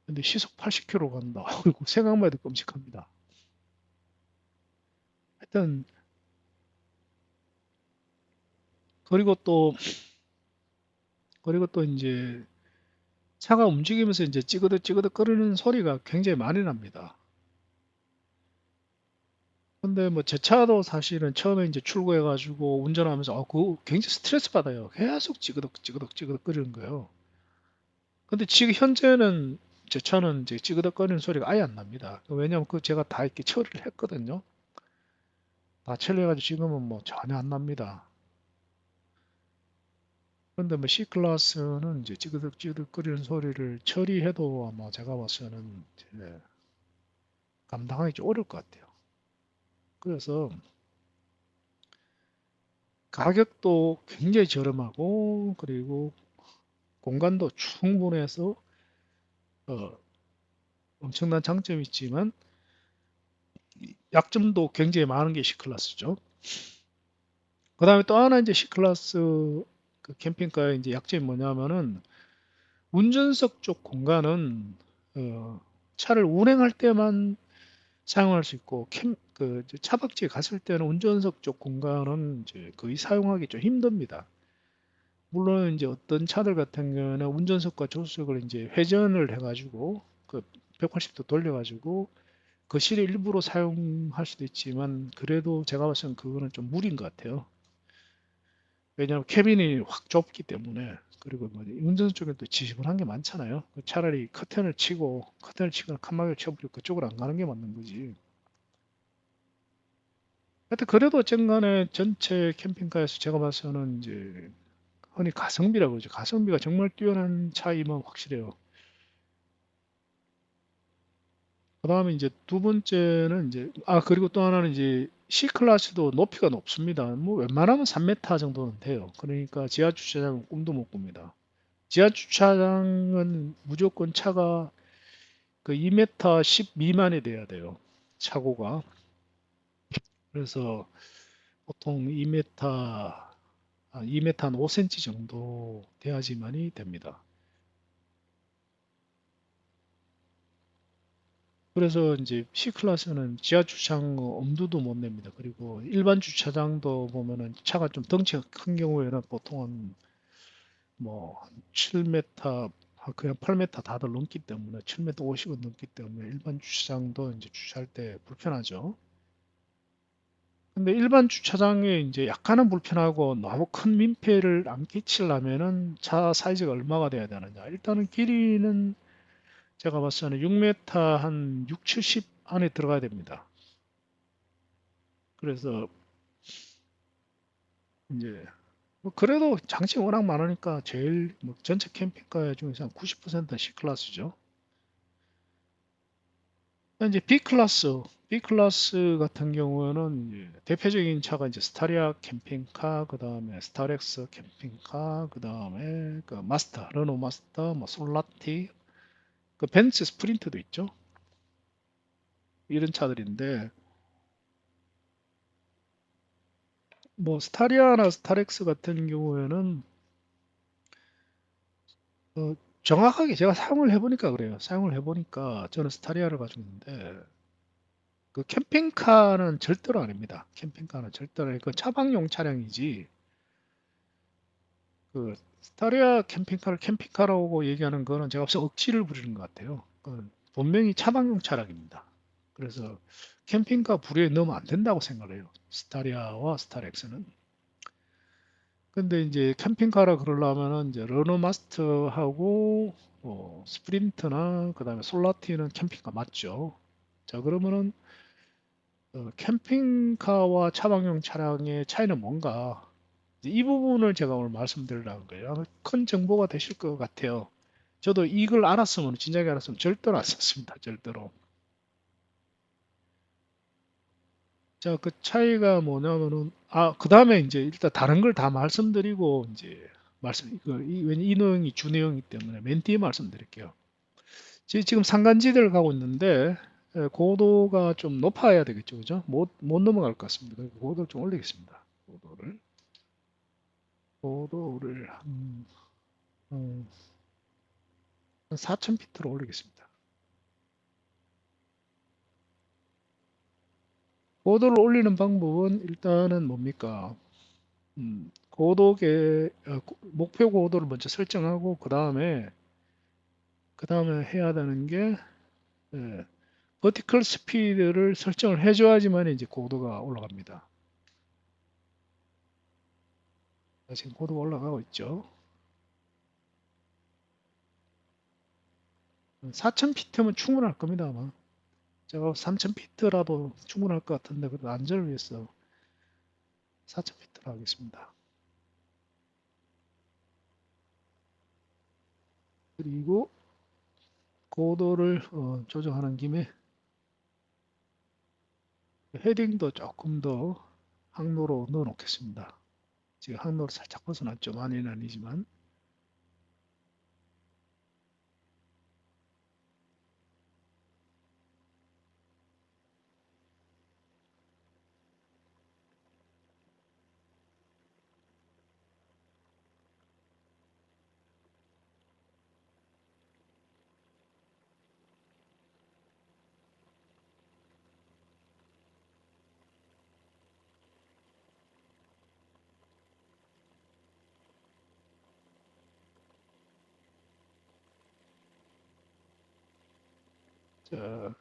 근데 시속 80km 간다. 아이고, 생각만 해도 끔찍합니다. 하여튼, 그리고 또, 그리고 또 이제 차가 움직이면서 이제 찌그덕 찌그덕 거리는 소리가 굉장히 많이 납니다. 근데 뭐 제 차도 사실은 처음에 이제 출고해가지고 운전하면서 그거 굉장히 스트레스 받아요. 계속 찌그덕 찌그덕 찌그덕 거리는 거예요. 근데 지금 현재는 제 차는 이제 찌그덕거리는 소리가 아예 안 납니다. 왜냐면 그 제가 다 이렇게 처리를 했거든요. 다 처리해가지고 지금은 뭐 전혀 안 납니다. 근데 뭐 C클래스는 이제 찌그덕 찌그덕 거리는 소리를 처리해도 아마 제가 봐서는 이제 감당하기 좀 어려울 것 같아요. 그래서 가격도 굉장히 저렴하고 그리고 공간도 충분해서 어, 엄청난 장점이 있지만 약점도 굉장히 많은 게 C클래스죠. 그 다음에 또 하나 이제 C클래스 그 캠핑카의 이제 약점이 뭐냐면은 운전석 쪽 공간은 차를 운행할 때만 사용할 수 있고 그 차박지에 갔을 때는 운전석 쪽 공간은 이제 거의 사용하기 좀 힘듭니다. 물론 이제 어떤 차들 같은 경우는 운전석과 조수석을 이제 회전을 해가지고 그 180도 돌려가지고 거실에 일부러 사용할 수도 있지만 그래도 제가 봤을 때는 그거는 좀 무리인 것 같아요. 왜냐하면 캐빈이 확 좁기 때문에 그리고 뭐 운전 쪽에 또 지저분한 게 많잖아요. 차라리 커튼을 치거나 칸막이를 쳐버리고 그쪽으로 안 가는 게 맞는 거지. 하여튼 그래도 어쨌든 간에 전체 캠핑카에서 제가 봐서는 이제 흔히 가성비라고 그러죠. 가성비가 정말 뛰어난 차이면 확실해요. 그 다음에 이제 두 번째는 이제 그리고 또 하나는 이제 C 클래스도 높이가 높습니다. 뭐 웬만하면 3m 정도는 돼요. 그러니까 지하 주차장은 꿈도 못 꿉니다. 지하 주차장은 무조건 차가 그 2m 10 미만이 돼야 돼요. 차고가. 그래서 보통 2m 한 5cm 정도 돼야지만이 됩니다. 그래서 이제 C 클래스는 지하 주차장 엄두도 못 냅니다. 그리고 일반 주차장도 보면은 차가 좀 덩치가 큰 경우에는 보통은 뭐 7m, 그냥 8m 다들 넘기 때문에 7m 50은 넘기 때문에 일반 주차장도 이제 주차할 때 불편하죠. 근데 일반 주차장에 이제 약간은 불편하고 너무 큰 민폐를 안 끼치려면은 차 사이즈가 얼마가 돼야 되느냐. 일단은 길이는 제가 봤을 때는 6m 한 6, 70 안에 들어가야 됩니다. 그래서 이제 뭐 그래도 장치가 워낙 많으니까 제일 뭐 전체 캠핑카 중에서 한 90%는 C클래스죠. 이제 B클래스 같은 경우는 이제 대표적인 차가 이제 스타리아 캠핑카, 그 다음에 스타렉스 캠핑카, 그 다음에 그 마스터, 르노 마스터, 뭐 솔라티, 그 벤츠 스프린트도 있죠. 이런 차들인데 뭐 스타리아나 스타렉스 같은 경우에는 어, 정확하게 제가 사용을 해보니까 그래요. 사용을 해보니까 저는 스타리아를 가지고 있는데 그 캠핑카는 절대로 아닙니다. 캠핑카는 절대로 그 차박용 차량이지. 그 스타리아 캠핑카를 캠핑카라고 얘기하는 거는 제가 벌써 억지를 부리는 것 같아요. 그 분명히 차박용 차량입니다. 그래서 캠핑카 부류에 넣으면 안 된다고 생각을 해요. 스타리아와 스타렉스는. 근데 이제 캠핑카라 그러려면은 이제 르노마스터하고 스프린트나 그다음에 솔라티는 캠핑카 맞죠? 자 그러면은 캠핑카와 차박용 차량의 차이는 뭔가 이 부분을 제가 오늘 말씀드리려는 거예요. 큰 정보가 되실 것 같아요. 저도 이걸 알았으면 진작에 알았으면 절대로 안 썼습니다. 절대로. 자, 그 차이가 뭐냐면은 그 다음에 이제 일단 다른 걸 다 말씀드리고 이제 왜냐 이 내용이 주 내용이기 때문에 맨 뒤에 말씀드릴게요. 지금 산간지대를 가고 있는데 고도가 좀 높아야 되겠죠, 그죠? 못 넘어갈 것 같습니다. 고도를 좀 올리겠습니다. 고도를 한 4,000피트로 올리겠습니다. 고도를 올리는 방법은 일단은 뭡니까? 목표 고도를 먼저 설정하고 그 다음에 해야 되는 게 버티컬 스피드를 설정을 해줘야지만 이제 고도가 올라갑니다. 지금 고도가 올라가고 있죠. 4,000피트면 충분할 겁니다 아마. 제가 3,000피트라도 충분할 것 같은데 그래도 안전을 위해서 4,000피트로 하겠습니다. 그리고 고도를 조정하는 김에 헤딩도 조금 더 항로로 넣어 놓겠습니다. 지금 항로를 살짝 벗어났죠. 많이는 아니지만. 자,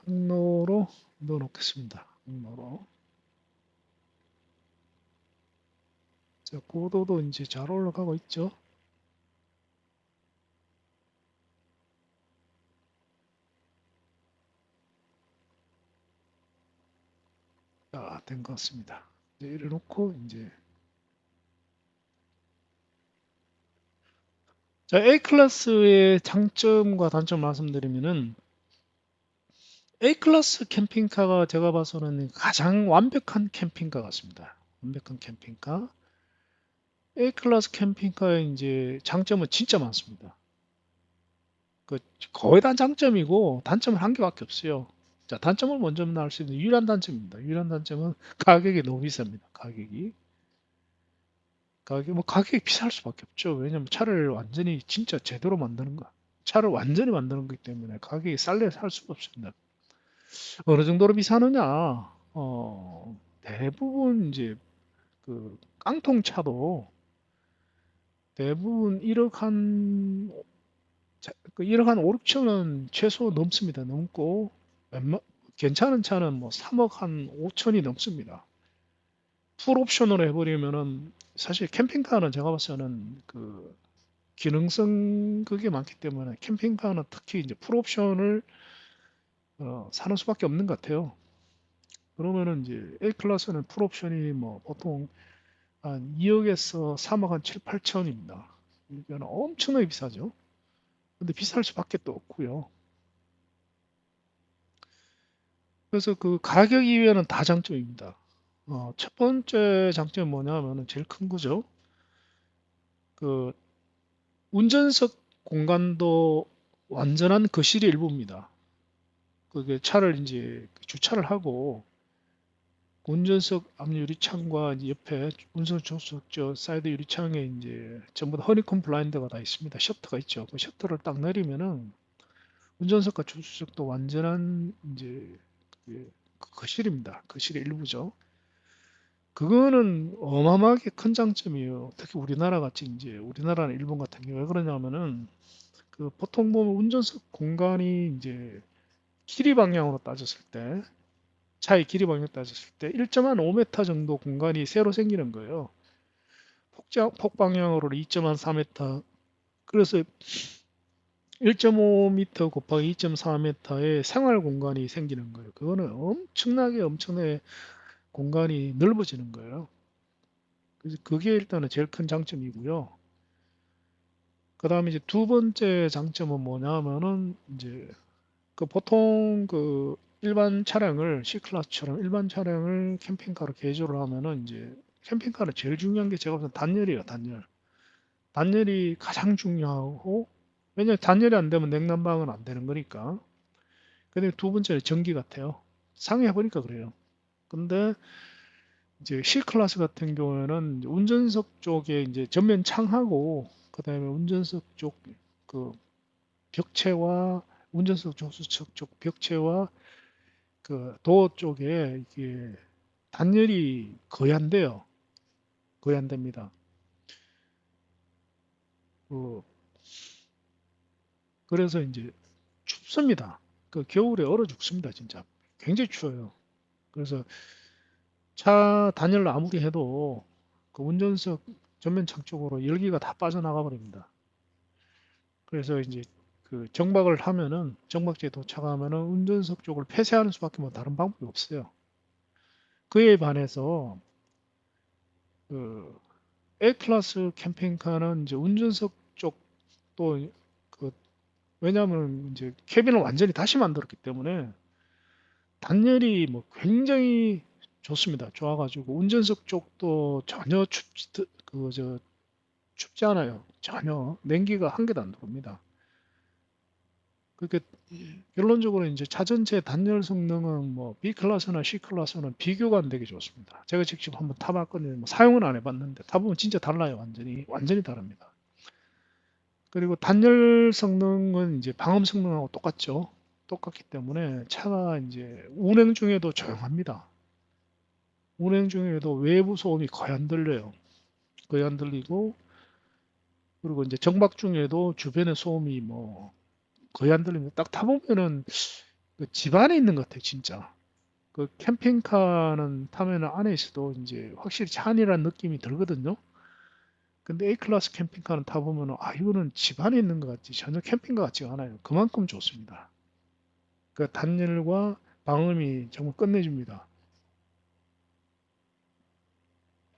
항로로 넣어 놓겠습니다. 항로로. 자, 고도도 이제 잘 올라가고 있죠. 자, 된 것 같습니다. 이제 이래 놓고 이제 자, A클래스의 장점과 단점 말씀드리면은 A클래스 캠핑카가 제가 봐서는 가장 완벽한 캠핑카 같습니다. 완벽한 캠핑카. A클래스 캠핑카의 이제 장점은 진짜 많습니다. 그 거의 다 장점이고 단점은 한 개밖에 없어요. 자, 단점을 먼저 나올 수 있는 유일한 단점입니다. 유일한 단점은 가격이 너무 비쌉니다. 가격이 비쌀 수밖에 없죠. 왜냐면 차를 완전히 진짜 제대로 만드는 거. 차를 완전히 만드는 거기 때문에 가격이 쌀래 살 수가 없습니다. 어느 정도로 비싸느냐? 대부분 이제 그 깡통차도 대부분 1억 한, 1억 한 5, 6천 원 최소 넘습니다. 넘고, 괜찮은 차는 뭐 3억 한 5천이 넘습니다. 풀 옵션으로 해버리면은, 사실 캠핑카는 제가 봤을 때는 그 기능성 그게 많기 때문에 캠핑카는 특히 이제 풀 옵션을 사는 수밖에 없는 것 같아요. 그러면은 이제 A 클래스는 풀 옵션이 뭐 보통 한 2억에서 3억 한 7, 8천입니다. 이거는 엄청나게 비싸죠. 근데 비쌀 수밖에 또 없고요. 그래서 그 가격 이외에는 다 장점입니다. 첫 번째 장점이 뭐냐면은 제일 큰 거죠. 그 운전석 공간도 완전한 거실의 일부입니다. 그게 차를 이제 주차를 하고 운전석 앞 유리창과 이제 옆에 운전 조수석 저 사이드 유리창에 이제 전부 다 허니콤 블라인드가 다 있습니다. 셔터가 있죠. 그 셔터를 딱 내리면은 운전석과 조수석도 완전한 이제 그 거실입니다. 거실의 일부죠. 그거는 어마어마하게 큰 장점이에요. 특히 우리나라 같이 이제 우리나라나 일본 같은 경우 왜 그러냐면은 그 보통 보면 운전석 공간이 이제 길이 방향으로 따졌을 때 차의 길이 방향으로 따졌을 때 1.5m 정도 공간이 새로 생기는 거예요. 폭방향으로 2.4m. 그래서 1.5m 곱하기 2.4m의 생활 공간이 생기는 거예요. 그거는 엄청나게 공간이 넓어지는 거예요. 그래서 그게 일단은 제일 큰 장점이고요. 그 다음에 이제 두 번째 장점은 뭐냐면은 이제 그 보통 그 일반 차량을 C클래스처럼 일반 차량을 캠핑카로 개조를 하면은 이제 캠핑카는 제일 중요한 게 제가 보기엔 단열이에요, 단열. 단열이 가장 중요하고 왜냐면 단열이 안 되면 냉난방은 안 되는 거니까. 근데 두 번째는 전기 같아요. 상해 보니까 그래요. 근데 이제 C클래스 같은 경우에는 운전석 쪽에 이제 전면 창하고 그다음에 운전석 쪽 그 벽체와 운전석 조수석 쪽 벽체와 그 도어 쪽에 이게 단열이 거의 안 돼요. 거의 안 됩니다. 그 그래서 이제 춥습니다. 그 겨울에 얼어 죽습니다, 진짜. 굉장히 추워요. 그래서 차 단열을 아무리 해도 그 운전석 전면 창 쪽으로 열기가 다 빠져나가 버립니다. 그래서 이제 그 정박을 하면은 정박지에 도착하면은 운전석 쪽을 폐쇄하는 수밖에 뭐 다른 방법이 없어요. 그에 반해서 그 A클래스 캠핑카는 이제 운전석 쪽도 그 왜냐하면 이제 캐빈을 완전히 다시 만들었기 때문에 단열이 뭐 굉장히 좋습니다. 좋아가지고 운전석 쪽도 전혀 춥지 않아요. 전혀 냉기가 한 개도 안 들어옵니다. 그렇게 결론적으로 이제 자전체 단열 성능은 뭐 B 클래스나 C 클래스는 비교가 안 되게 좋습니다. 제가 직접 한번 타봤거든요. 뭐 사용은 안 해봤는데 타보면 진짜 달라요. 완전히 다릅니다. 그리고 단열 성능은 이제 방음 성능하고 똑같죠. 똑같기 때문에 차가 이제 운행 중에도 조용합니다. 운행 중에도 외부 소음이 거의 안 들려요. 거의 안 들리고 그리고 이제 정박 중에도 주변의 소음이 뭐 거의 안 들립니다. 딱 타보면은 그 집안에 있는 것 같아요, 진짜. 그 캠핑카는 타면 안에 있어도 이제 확실히 차 안이라는 느낌이 들거든요. 근데 A클래스 캠핑카는 타보면 이거는 집안에 있는 것 같지 전혀 캠핑카 같지가 않아요. 그만큼 좋습니다. 그 단열과 방음이 정말 끝내줍니다.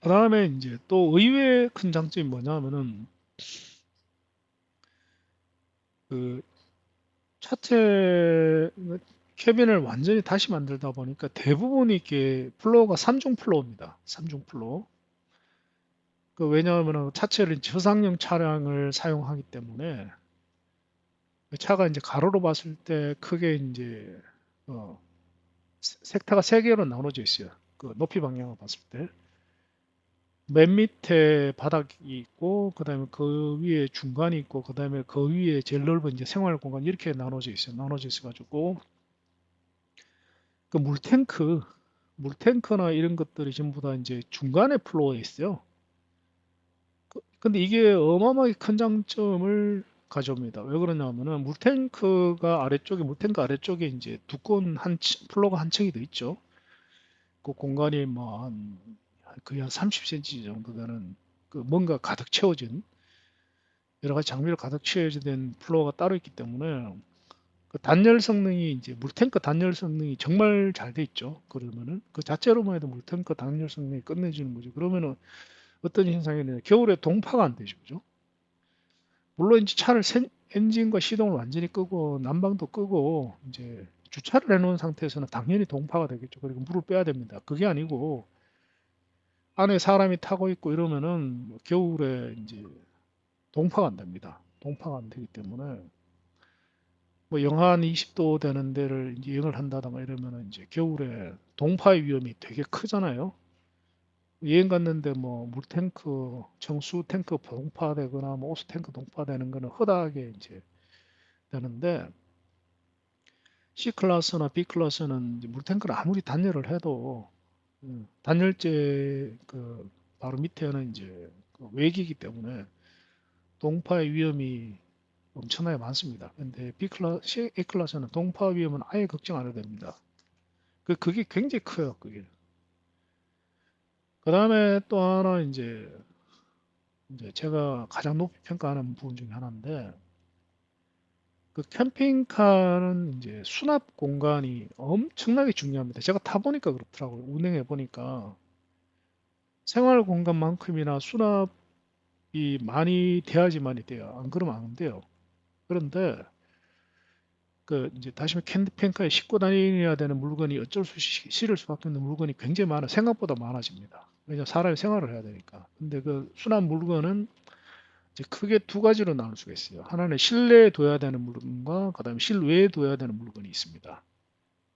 그 다음에 이제 또 의외의 큰 장점이 뭐냐면은 그 차체 캐빈을 완전히 다시 만들다 보니까 대부분이 이게 플로어가 3중 플로어입니다. 3중 플로어. 그 왜냐하면 차체를 저상형 차량을 사용하기 때문에 차가 이제 가로로 봤을 때 크게 이제 어, 섹터가 세 개로 나눠져 있어요. 그 높이 방향을 봤을 때. 맨 밑에 바닥이 있고, 그 다음에 그 위에 중간이 있고, 그 다음에 그 위에 제일 넓은 이제 생활 공간 이렇게 나눠져 있어요. 나눠져 있어가지고, 그 물탱크나 이런 것들이 전부 다 이제 중간에 플로어에 있어요. 근데 이게 어마어마하게 큰 장점을 가져옵니다. 왜 그러냐면은 물탱크 아래쪽에 이제 두꺼운 플로어가 한 층이 더 있죠. 그 공간이 뭐 거의 한 30cm 정도 되는 그 뭔가 가득 채워진 여러 가지 장비로 가득 채워진 플로어가 따로 있기 때문에 그 단열 성능이 이제 물탱크 단열 성능이 정말 잘 돼 있죠. 그러면은 그 자체로만 해도 물탱크 단열 성능이 끝내주는 거죠. 그러면은 어떤 현상이 있냐 겨울에 동파가 안 되죠. 그죠? 물론 이제 엔진과 시동을 완전히 끄고 난방도 끄고 이제 주차를 해놓은 상태에서는 당연히 동파가 되겠죠. 그리고 물을 빼야 됩니다. 그게 아니고 안에 사람이 타고 있고 이러면은 뭐 겨울에 이제 동파가 안 됩니다. 동파가 안 되기 때문에 뭐 영하 한 20도 되는 데를 이제 여행을 한다던가 이러면은 이제 겨울에 동파의 위험이 되게 크잖아요. 여행 갔는데 뭐 물탱크, 정수 탱크 동파되거나 뭐 오수 탱크 동파되는 거는 허다하게 이제 되는데 C 클래스나 B 클래스는 물탱크를 아무리 단열을 해도 단열재 그 바로 밑에는 이제 그 외기이기 때문에 동파의 위험이 엄청나게 많습니다. 근데 A 클래스는 동파 위험은 아예 걱정 안 해도 됩니다. 그게 굉장히 커요. 그게. 그 다음에 또 하나 이제 제가 가장 높이 평가하는 부분 중에 하나인데 그 캠핑카는 이제 수납 공간이 엄청나게 중요합니다. 제가 타보니까 그렇더라고요. 운행해 보니까 생활 공간만큼이나 수납이 많이 돼야지만이 돼요. 안 그러면 안 돼요. 그런데 그 이제 다시 말해 캠핑카에 싣고 다녀야 되는 물건이 어쩔 수 없이 실을 수밖에 없는 물건이 굉장히 생각보다 많아집니다. 왜냐하면 사람이 생활을 해야 되니까. 근데 그 수납 물건은 이제 크게 두 가지로 나눌 수가 있어요. 하나는 실내에 둬야 되는 물건과 그다음에 실외에 둬야 되는 물건이 있습니다.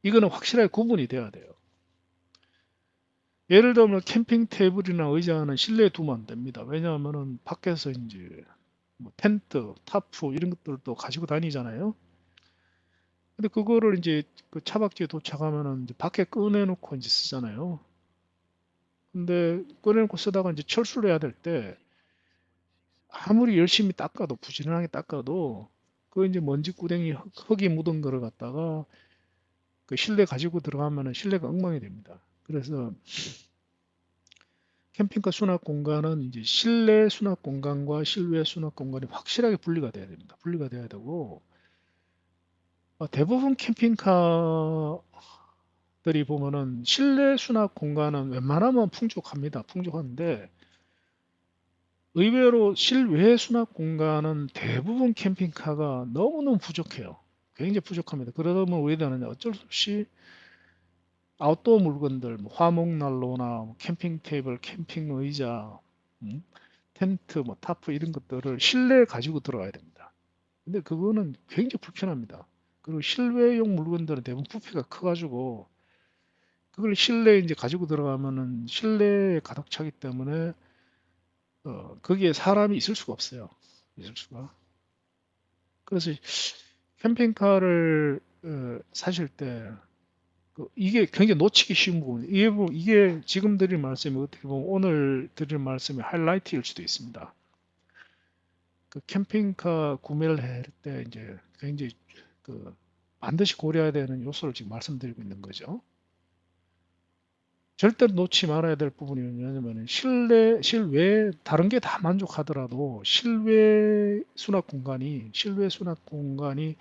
이거는 확실하게 구분이 돼야 돼요. 예를 들면 캠핑 테이블이나 의자는 실내에 두면 안 됩니다. 왜냐하면은 밖에서 이제 뭐 텐트, 타프 이런 것들도 가지고 다니잖아요. 근데 그거를 이제 그 차박지에 도착하면은 이제 밖에 꺼내놓고 이제 쓰잖아요. 근데 꺼내놓고 쓰다가 이제 철수를 해야 될 때 아무리 열심히 닦아도 부지런하게 닦아도 그 이제 먼지 구덩이 흙이 묻은 거를 갖다가 그 실내 가지고 들어가면은 실내가 엉망이 됩니다. 그래서 캠핑카 수납 공간은 이제 실내 수납 공간과 실외 수납 공간이 확실하게 분리가 돼야 됩니다. 분리가 돼야 되고 대부분 캠핑카들이 보면은 실내 수납 공간은 웬만하면 풍족합니다. 풍족한데 의외로 실외 수납 공간은 대부분 캠핑카가 너무너무 부족해요. 굉장히 부족합니다. 그러다 보면 왜 되느냐 어쩔 수 없이 아웃도어 물건들 뭐 화목난로나 뭐 캠핑 테이블, 캠핑 의자, 음, 텐트, 뭐 타프 이런 것들을 실내에 가지고 들어가야 됩니다. 근데 그거는 굉장히 불편합니다. 그리고 실외용 물건들은 대부분 부피가 커가지고 그걸 실내에 이제 가지고 들어가면은 실내에 가득 차기 때문에 거기에 사람이 있을 수가 없어요. 있을 수가. 그래서 캠핑카를 사실 때 이게 굉장히 놓치기 쉬운 부분이에요. 이게 지금 드릴 말씀이 어떻게 보면 오늘 드릴 말씀의 하이라이트일 수도 있습니다. 그 캠핑카 구매를 할 때 이제 굉장히 그 반드시 고려해야 되는 요소를 지금 말씀드리고 있는 거죠. 절대로 놓지 말아야 될 부분이 뭐냐면 실외 다른 게 다 만족하더라도 실외 수납 공간이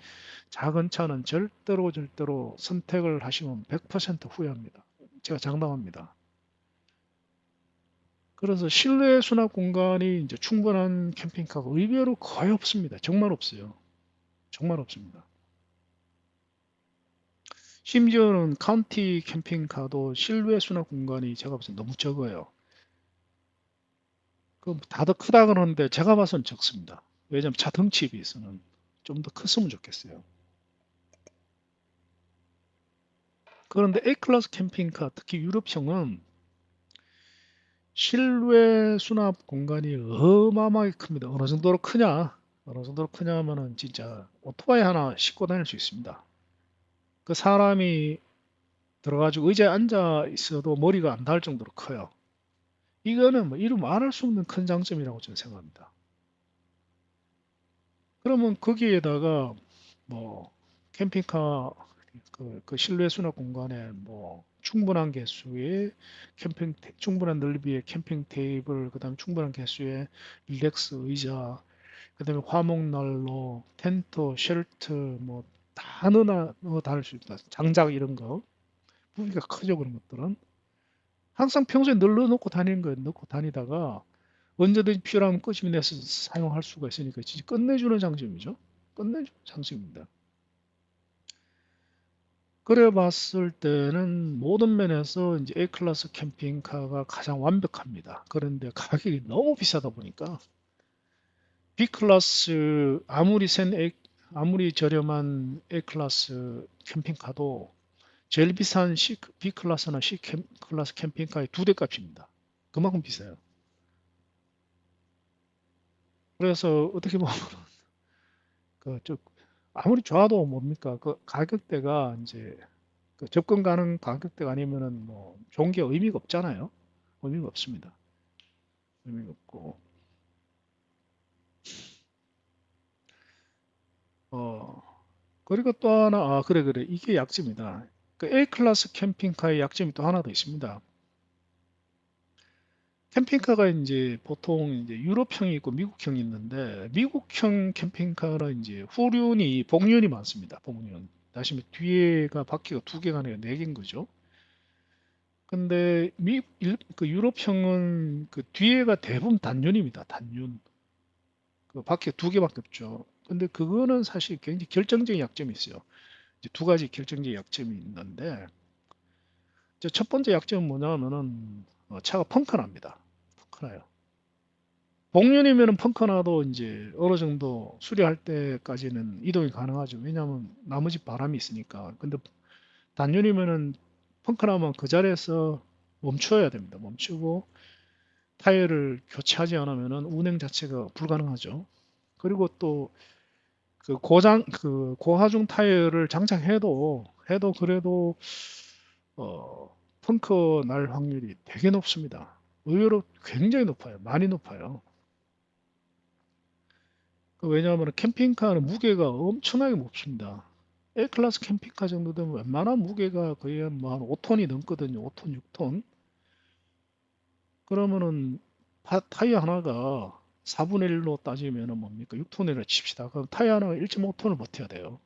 작은 차는 절대로 선택을 하시면 100% 후회합니다. 제가 장담합니다. 그래서 실내 수납 공간이 이제 충분한 캠핑카가 의외로 거의 없습니다. 정말 없어요. 정말 없습니다. 심지어는 카운티 캠핑카도 실외 수납 공간이 제가 봐서 너무 적어요. 그 다들 크다 그러는데 제가 봐서는 적습니다. 왜냐하면 차 덩치에 비해서는 좀 더 컸으면 좋겠어요. 그런데 A클래스 캠핑카, 특히 유럽형은 실외 수납 공간이 어마어마하게 큽니다. 어느 정도로 크냐? 어느 정도로 크냐 하면은 진짜 오토바이 하나 싣고 다닐 수 있습니다. 그 사람이 들어가지고 의자에 앉아 있어도 머리가 안 닿을 정도로 커요. 이거는 뭐 이루 말할 수 없는 큰 장점이라고 저는 생각합니다. 그러면 거기에다가 뭐 캠핑카 그 실내 수납 공간에 뭐 충분한 개수의 충분한 넓이의 캠핑 테이블, 그다음에 충분한 개수의 릴렉스 의자, 그다음에 화목난로, 텐트, 쉘터 뭐 다 넣어 다닐 수 있다. 장작 이런 거 부피가 크죠 그런 것들은. 항상 평소에 늘 넣어놓고 다니는 거예요. 넣고 다니다가 언제든지 필요하면 끄집어내서 사용할 수가 있으니까 진짜 끝내주는 장점이죠. 끝내주는 장점입니다. 그래 봤을 때는 모든 면에서 이제 A클래스 캠핑카가 가장 완벽합니다. 그런데 가격이 너무 비싸다 보니까 B클래스 아무리 저렴한 A클래스 캠핑카도 제일 비싼 B클래스나 C클래스 캠핑카의 두 대 값입니다. 그만큼 비싸요. 그래서 어떻게 보면 그 아무리 좋아도 뭡니까? 그 가격대가 이제 그 접근 가능 가격대가 아니면은 뭐 좋은 게 의미가 없잖아요. 의미가 없습니다. 의미가 없고 어 그리고 또 하나 그래 이게 약점이다. 그 A 클래스 캠핑카의 약점이 또 하나 더 있습니다. 캠핑카가 이제 보통 이제 유럽형이 있고 미국형이 있는데 미국형 캠핑카는 이제 복륜이 많습니다. 복륜. 다시 뒤에가 바퀴가 두 개가 아니라 네 개인 거죠. 근데 그 유럽형은 그 뒤에가 대부분 단륜입니다. 단륜. 그 바퀴가 두 개밖에 없죠. 근데 그거는 사실 굉장히 결정적인 약점이 있어요. 이제 두 가지 결정적인 약점이 있는데 이제 첫 번째 약점은 뭐냐면은 차가 펑크납니다. 펑크나요. 복륜이면은 펑크나도 이제 어느 정도 수리할 때까지는 이동이 가능하죠. 왜냐하면 나머지 바람이 있으니까. 근데 단륜이면은 펑크나면 그 자리에서 멈춰야 됩니다. 멈추고 타이어를 교체하지 않으면은 운행 자체가 불가능하죠. 그리고 또 그 고하중 타이어를 장착해도 그래도 펑크 날 확률이 되게 높습니다. 의외로 굉장히 높아요. 많이 높아요. 왜냐하면 캠핑카는 무게가 엄청나게 높습니다. A클래스 캠핑카 정도 되면 웬만한 무게가 거의 뭐한 5톤이 넘거든요. 5톤, 6톤. 그러면은 타이어 하나가 4분의 1로 따지면 뭡니까? 6톤이라 칩시다. 그럼 타이어 하나가 1.5톤을 버텨야 돼요.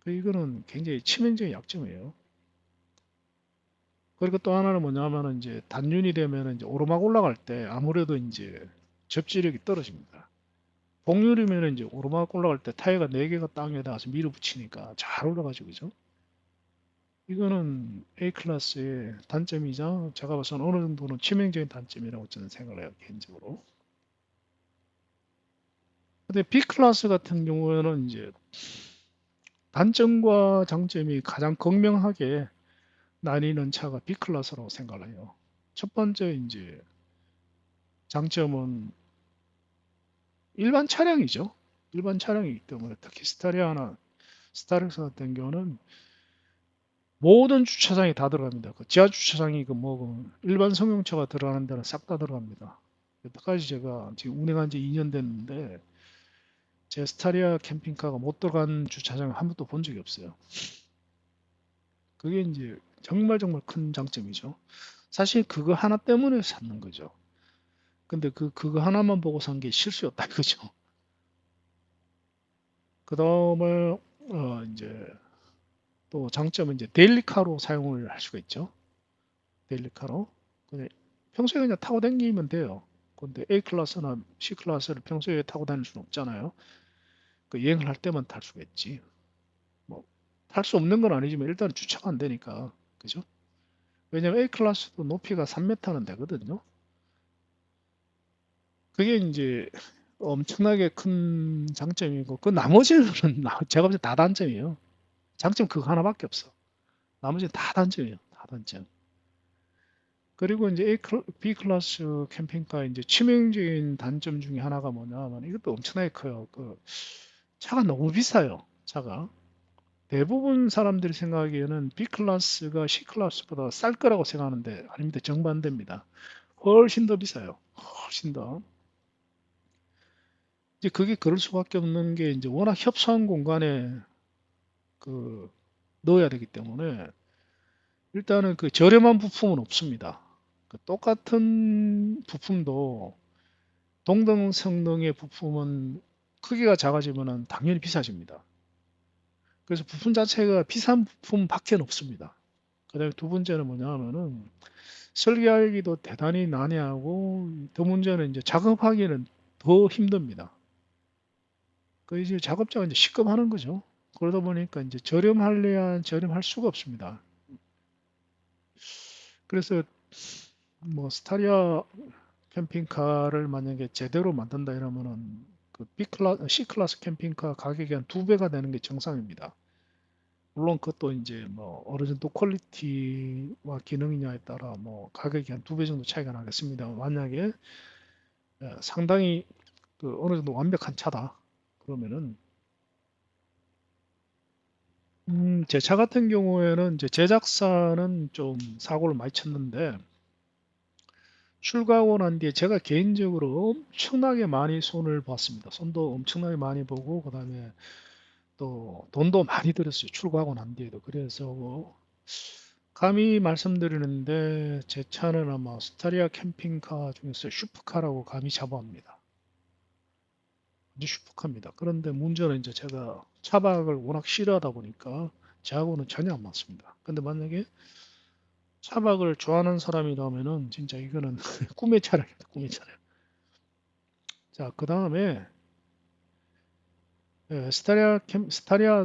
이거는 굉장히 치명적인 약점이에요. 그리고 또 하나는 뭐냐면은 이제 단륜이 되면 이제 오르막 올라갈 때 아무래도 이제 접지력이 떨어집니다. 복륜이면 이제 오르막 올라갈 때 타이어가 4개가 땅에 닿아서 밀어붙이니까 잘 올라가죠, 그죠? 이거는 A 클래스의 단점이자 제가 봐서는 어느 정도는 치명적인 단점이라고 저는 생각을 해요, 개인적으로. 근데 B 클래스 같은 경우에는 이제 단점과 장점이 가장 극명하게 나뉘는 차가 B 클래스라고 생각을 해요. 첫 번째 이제 장점은 일반 차량이죠. 일반 차량이기 때문에 특히 스타렉스 같은 경우는 모든 주차장이 다 들어갑니다. 그 지하 주차장이 일반 승용차가 들어가는 데는 싹 다 들어갑니다. 여태까지 제가 지금 운행한 지 2년 됐는데 제 스타리아 캠핑카가 못 들어간 주차장을 한 번도 본 적이 없어요. 그게 이제 정말 정말 큰 장점이죠. 사실 그거 하나 때문에 샀는 거죠. 근데 그거 하나만 보고 산 게 실수였다 이거죠. 그 다음에 이제 또 장점은 이제 데일리카로 사용을 할 수가 있죠. 데일리카로. 근데 평소에 그냥 타고 다니면 돼요. 근데 A 클래스나 C 클래스를 평소에 타고 다닐 수는 없잖아요. 그 여행을 할 때만 탈 수가 있지. 뭐 탈 수 없는 건 아니지만 일단 주차가 안 되니까. 그죠? 왜냐면 A 클래스도 높이가 3m는 되거든요. 그게 이제 엄청나게 큰 장점이고 그 나머지는 제가 볼 때 다 단점이에요. 장점 그거 하나밖에 없어. 나머지는 다 단점이에요. 다 단점. 그리고 이제 B 클래스 캠핑카 이제 치명적인 단점 중에 하나가 뭐냐면 이것도 엄청나게 커요. 그 차가 너무 비싸요. 차가. 대부분 사람들이 생각하기에는 B 클래스가 C 클래스보다 쌀 거라고 생각하는데 아닙니다. 정반대입니다. 훨씬 더 비싸요. 훨씬 더. 이제 그게 그럴 수밖에 없는 게 이제 워낙 협소한 공간에 그 넣어야 되기 때문에 일단은 그 저렴한 부품은 없습니다. 그 똑같은 부품도 동등 성능의 부품은 크기가 작아지면 당연히 비싸집니다. 그래서 부품 자체가 비싼 부품밖에 없습니다. 그 다음에 두 번째는 뭐냐 하면은 설계하기도 대단히 난해하고 더 문제는 이제 작업하기는 더 힘듭니다. 그 이제 작업자가 이제 시급하는 거죠. 그러다 보니까 이제 저렴할래야 저렴할 수가 없습니다. 그래서 뭐 스타리아 캠핑카를 만약에 제대로 만든다 이러면은 그 C 클래스 캠핑카 가격이 한 두 배가 되는 게 정상입니다. 물론 그것도 이제 뭐 어느 정도 퀄리티와 기능이냐에 따라 뭐 가격이 한 두 배 정도 차이가 나겠습니다. 만약에 상당히 그 어느 정도 완벽한 차다. 그러면은 제 차 같은 경우에는 이제 제작사는 좀 사고를 많이 쳤는데 출고하고 난 뒤에 제가 개인적으로 엄청나게 많이 손을 봤습니다. 손도 엄청나게 많이 보고 그다음에 또 돈도 많이 들었어요. 출고하고 난 뒤에도. 그래서 감히 말씀드리는데 제 차는 아마 스타리아 캠핑카 중에서 슈퍼카라고 감히 자부합니다. 아주 슈퍼카입니다. 그런데 문제는 이제 제가 차박을 워낙 싫어하다 보니까 저하고는 전혀 안 맞습니다. 근데 만약에 차박을 좋아하는 사람이라면은 진짜 이거는 꿈의 차량입니다. 꿈의 차량. 자, 그 다음에 스타리아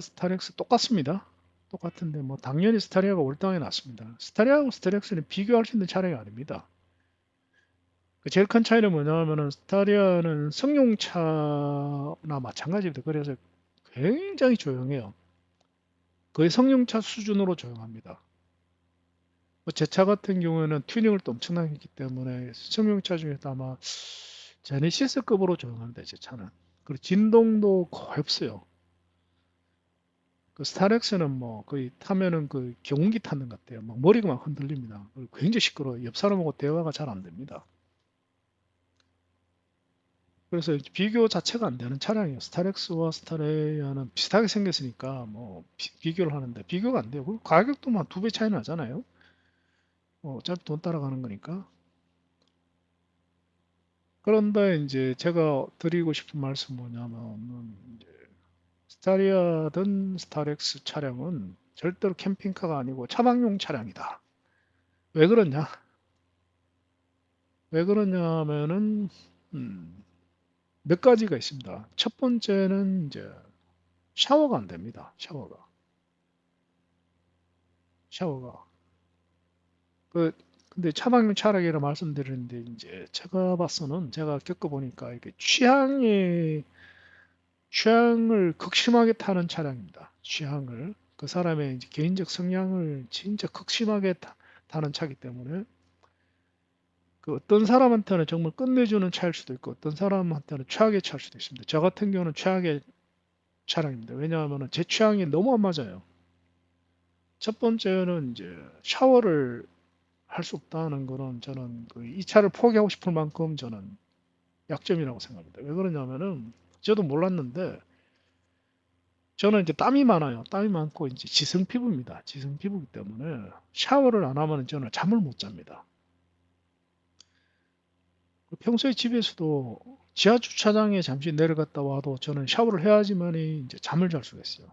스타렉스 똑같습니다. 똑같은데 뭐 당연히 스타리아가 올당해 놨습니다. 스타리아하고 스타렉스는 비교할 수 있는 차량이 아닙니다. 그 제일 큰 차이는 뭐냐면은 스타리아는 승용차나 마찬가지입니다. 그래서 굉장히 조용해요. 거의 성용차 수준으로 조용합니다. 뭐 제 차 같은 경우에는 튜닝을 또 엄청나게 했기 때문에 승용차 중에서 아마 제네시스급으로 조용합니다. 제 차는. 그리고 진동도 거의 없어요. 그 스타렉스는 뭐 거의 타면은 그 경운기 타는 것 같아요. 막 머리가 막 흔들립니다. 그리고 굉장히 시끄러워요. 옆 사람하고 대화가 잘 안 됩니다. 그래서 비교 자체가 안 되는 차량이에요. 스타렉스와 스타레이아는 비슷하게 생겼으니까 뭐 비교를 하는데 비교가 안 돼요. 그리고 가격도 막 두 배 차이 나잖아요. 어차피 돈 따라가는 거니까. 그런데 이제 제가 드리고 싶은 말씀 뭐냐면 이제 스타리아든 스타렉스 차량은 절대로 캠핑카가 아니고 차박용 차량이다. 왜 그러냐? 왜 그러냐면은 몇 가지가 있습니다. 첫 번째는 이제 샤워가 안 됩니다. 샤워가. 그 근데 차박용 차량이라 말씀드리는데 이제 제가 봐서는 제가 겪어보니까 이게 취향을 극심하게 타는 차량입니다. 취향을 그 사람의 이제 개인적 성향을 진짜 극심하게 타는 차기 때문에 그 어떤 사람한테는 정말 끝내주는 차일 수도 있고 어떤 사람한테는 최악의 차일 수도 있습니다. 저 같은 경우는 최악의 차량입니다. 왜냐하면 제 취향이 너무 안 맞아요. 첫 번째는 이제 샤워를 할 수 없다는 거는 저는 이 차를 포기하고 싶을 만큼 저는 약점이라고 생각합니다. 왜 그러냐면은 저도 몰랐는데 저는 이제 땀이 많아요. 땀이 많고 이제 지성 피부입니다. 지성 피부이기 때문에 샤워를 안 하면 저는 잠을 못 잡니다. 평소에 집에서도 지하 주차장에 잠시 내려갔다 와도 저는 샤워를 해야지만이 이제 잠을 잘 수가 있어요.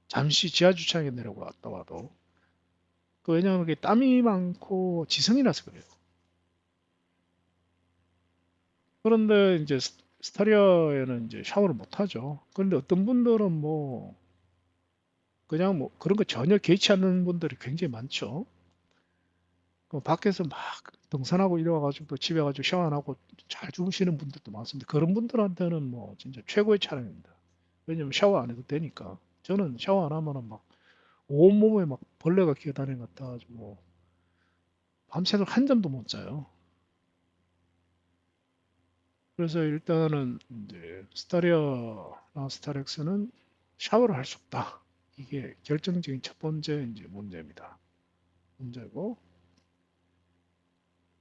잠시 지하 주차장에 내려갔다 와도. 왜냐하면 그게 땀이 많고 지성이라서 그래요. 그런데 이제 스타리아에는 이제 샤워를 못 하죠. 그런데 어떤 분들은 뭐 그냥 뭐 그런 거 전혀 개의치 않는 분들이 굉장히 많죠. 밖에서 막 등산하고 이래와가지고 또 집에 가지고 샤워 안 하고 잘 주무시는 분들도 많습니다. 그런 분들한테는 뭐 진짜 최고의 차량입니다. 왜냐면 샤워 안 해도 되니까. 저는 샤워 안 하면은 막 온몸에 막 벌레가 기어다니는 것 같아가지고 밤새도록 한 잠도 못 자요. 그래서 일단은 이제 스타리아나 스타렉스는 샤워를 할 수 없다. 이게 결정적인 첫 번째 이제 문제입니다. 문제고,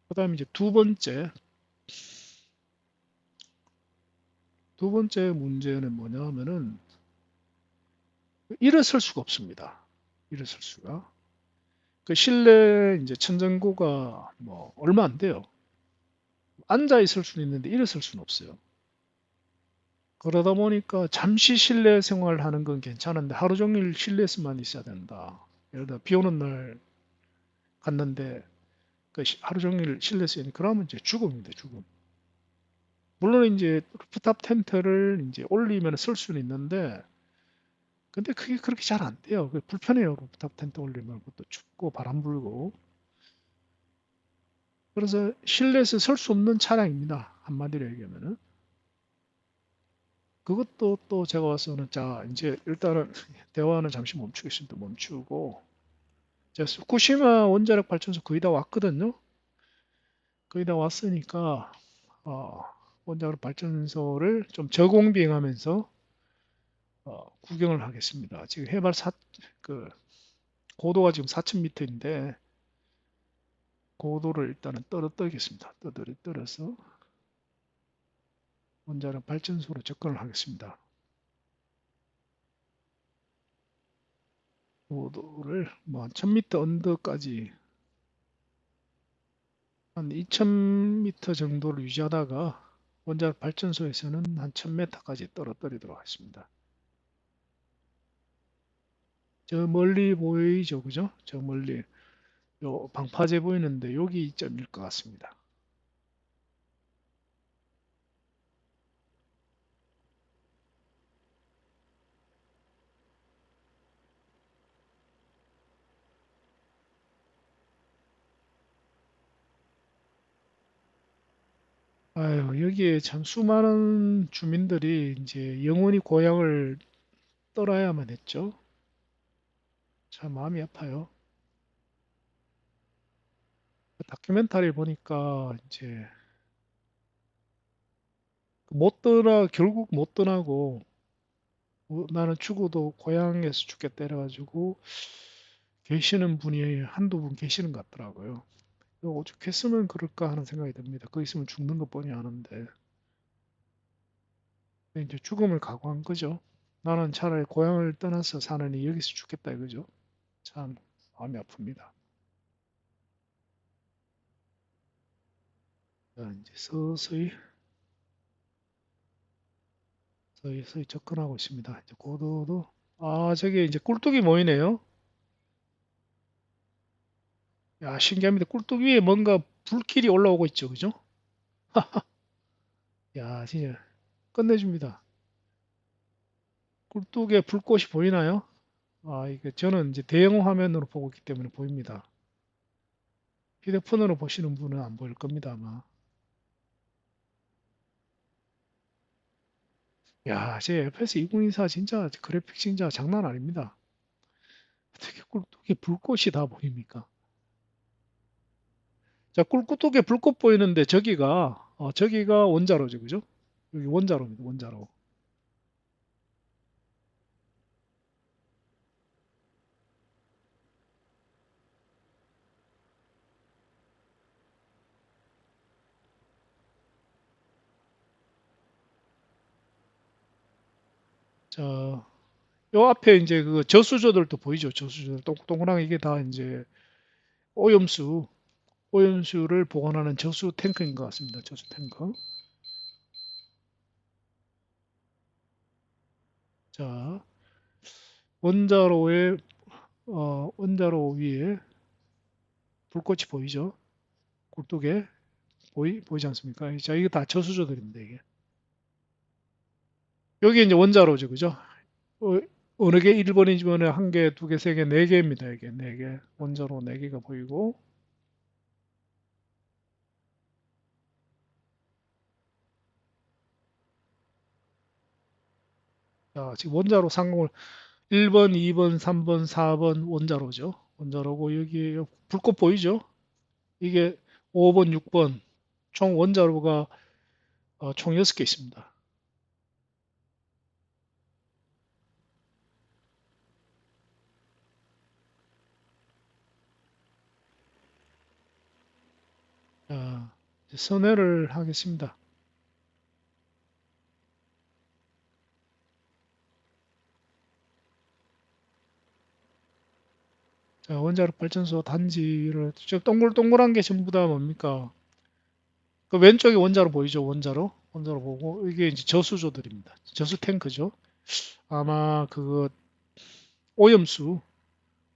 그다음에 이제 두 번째 문제는 뭐냐 하면은 일어설 수가 없습니다. 일어설 수가. 그 실내 이제 천정고가 뭐 얼마 안 돼요. 앉아 있을 수는 있는데 일어설 수는 없어요. 그러다 보니까 잠시 실내 생활하는 건 괜찮은데 하루 종일 실내에서만 있어야 된다. 예를 들어 비 오는 날 갔는데 그 하루 종일 실내에서 있는 그러면 이제 죽음입니다. 죽음. 물론 이제 루프탑 텐트를 이제 올리면 쓸 수는 있는데 근데 그게 그렇게 잘 안 돼요. 불편해요. 루프탑 텐트 올리면 그것도 춥고 바람 불고. 그래서 실내에서 설 수 없는 차량입니다. 한마디로 얘기하면은. 그것도 또 제가 봐서는 자 이제 일단은 대화는 잠시 멈추겠습니다. 멈추고 자 후쿠시마 원자력 발전소 거의 다 왔거든요. 거의 다 왔으니까 어, 원자력 발전소를 좀 저공비행하면서 구경을 하겠습니다. 지금 해발 그 고도가 지금 4,000m인데 고도를 일단은 떨어뜨리겠습니다. 떨어서 원자력 발전소로 접근을 하겠습니다. 고도를 뭐 1,000m 언더까지 한 2,000m 정도를 유지하다가 원자력 발전소에서는 한 1,000m까지 떨어뜨리도록 하겠습니다. 저 멀리 보이죠, 그죠? 저 멀리 요 방파제 보이는데 여기 이점일 것 같습니다. 아유, 여기에 참 수많은 주민들이 이제 영원히 고향을 떠나야만 했죠. 참 마음이 아파요. 다큐멘터리 보니까 이제 못 떠나 결국 못 떠나고 나는 죽어도 고향에서 죽겠다 이래가지고 계시는 분이 한두 분 계시는 것 같더라고요. 오죽했으면 그럴까 하는 생각이 듭니다. 거기 있으면 죽는 것 뻔히 아는데 이제 죽음을 각오한 거죠. 나는 차라리 고향을 떠나서 사느니 여기서 죽겠다 이거죠. 참 마음이 아픕니다. 자, 이제 서서히 접근하고 있습니다. 이제 고도도 저기 이제 꿀뚝이 모이네요. 야, 신기합니다. 꿀뚝 위에 뭔가 불길이 올라오고 있죠, 그죠? 야, 진짜 끝내줍니다. 꿀뚝에 불꽃이 보이나요? 이게 저는 이제 대형 화면으로 보고 있기 때문에 보입니다. 휴대폰으로 보시는 분은 안 보일 겁니다, 아마. 야, 제 FPS 2024 진짜 그래픽 진짜 장난 아닙니다. 어떻게 꿀뚝에 불꽃이 다 보입니까? 자, 꿀뚝에 불꽃 보이는데 저기가 원자로죠, 그죠? 여기 원자로입니다, 원자로. 자, 요 앞에 이제 그 저수조들도 보이죠, 저수조들. 동그랗게 이게 다 이제 오염수, 오염수를 보관하는 저수 탱크인 것 같습니다, 저수 탱크. 자, 원자로의 원자로 위에 불꽃이 보이죠? 굴뚝에 보이지 않습니까? 자, 이게 다 저수조들입니다, 이게. 여기 이제 원자로죠, 그죠? 어, 어느 게 1번이지만 한 개, 두 개, 세 개, 네 개입니다, 이게. 네 개. 원자로 네 개가 보이고. 자, 지금 원자로 상공을 1번, 2번, 3번, 4번 원자로죠. 원자로고 여기 불꽃 보이죠? 이게 5번, 6번 총 원자로가 총 6개 있습니다. 자, 이제 선회를 하겠습니다. 자, 원자력 발전소 단지를 저 동글동글한 게 전부 다 뭡니까? 그 왼쪽에 원자로 보이죠? 원자로 보고 이게 이제 저수조들입니다. 저수 탱크죠. 아마 그거 오염수,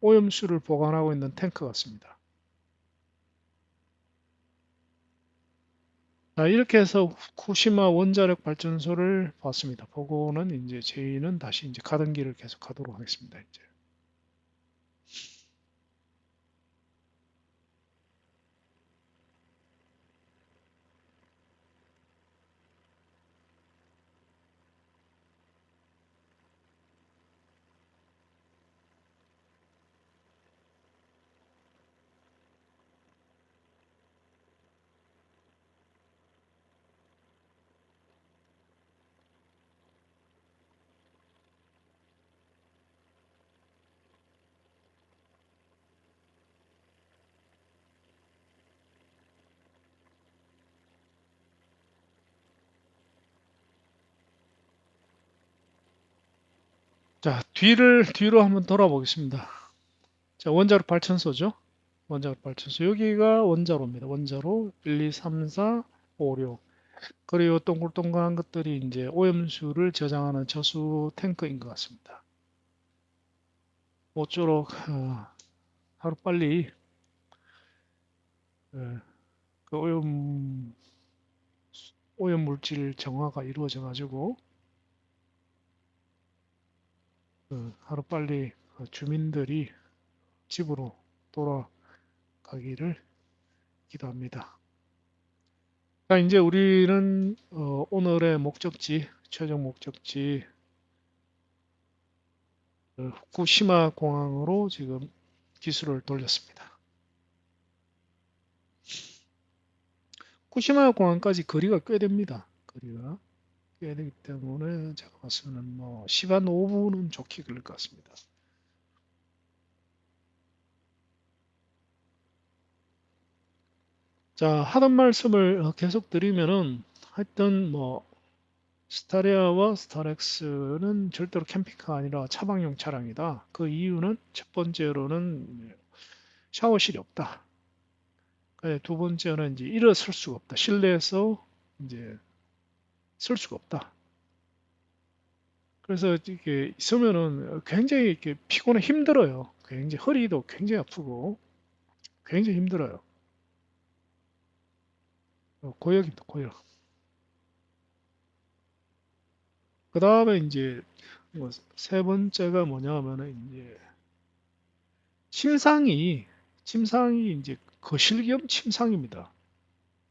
오염수를 보관하고 있는 탱크 같습니다. 자, 이렇게 해서 후쿠시마 원자력 발전소를 봤습니다. 보고는 이제 저희는 다시 이제 가던 길을 계속 가도록 하겠습니다. 이제. 자, 뒤로 한번 돌아보겠습니다. 자, 원자력 발전소죠. 원자력 발전소. 여기가 원자로입니다. 원자로 1, 2, 3, 4, 5, 6. 그리고 동글동글한 것들이 이제 오염수를 저장하는 저수 탱크인 것 같습니다. 모쪼록 하루빨리 어, 그 오염 물질 정화가 이루어져 가지고 하루빨리 그 주민들이 집으로 돌아가기를 기도합니다. 자, 이제 우리는 오늘의 목적지, 최종 목적지 후쿠시마 공항으로 지금 기술을 돌렸습니다. 후쿠시마 공항까지 거리가 꽤 됩니다. 거리가 꽤 되기 때문에 제가 봤으면 뭐 시간 5분은 좋게 걸릴 것 같습니다. 자, 하던 말씀을 계속 드리면은 하여튼 뭐 스타리아와 스타렉스는 절대로 캠핑카가 아니라 차박용 차량이다. 그 이유는 첫 번째로는 샤워실이 없다. 두 번째는 이제 일어설 수가 없다. 실내에서 이제 쓸 수가 없다. 그래서 이게 있으면은 굉장히 이렇게 피곤해 힘들어요. 굉장히 허리도 굉장히 아프고 굉장히 힘들어요. 고역입니다, 고역. 그 다음에 이제 뭐세 번째가 뭐냐면은 이제 침상이 이제 거실 겸 침상입니다.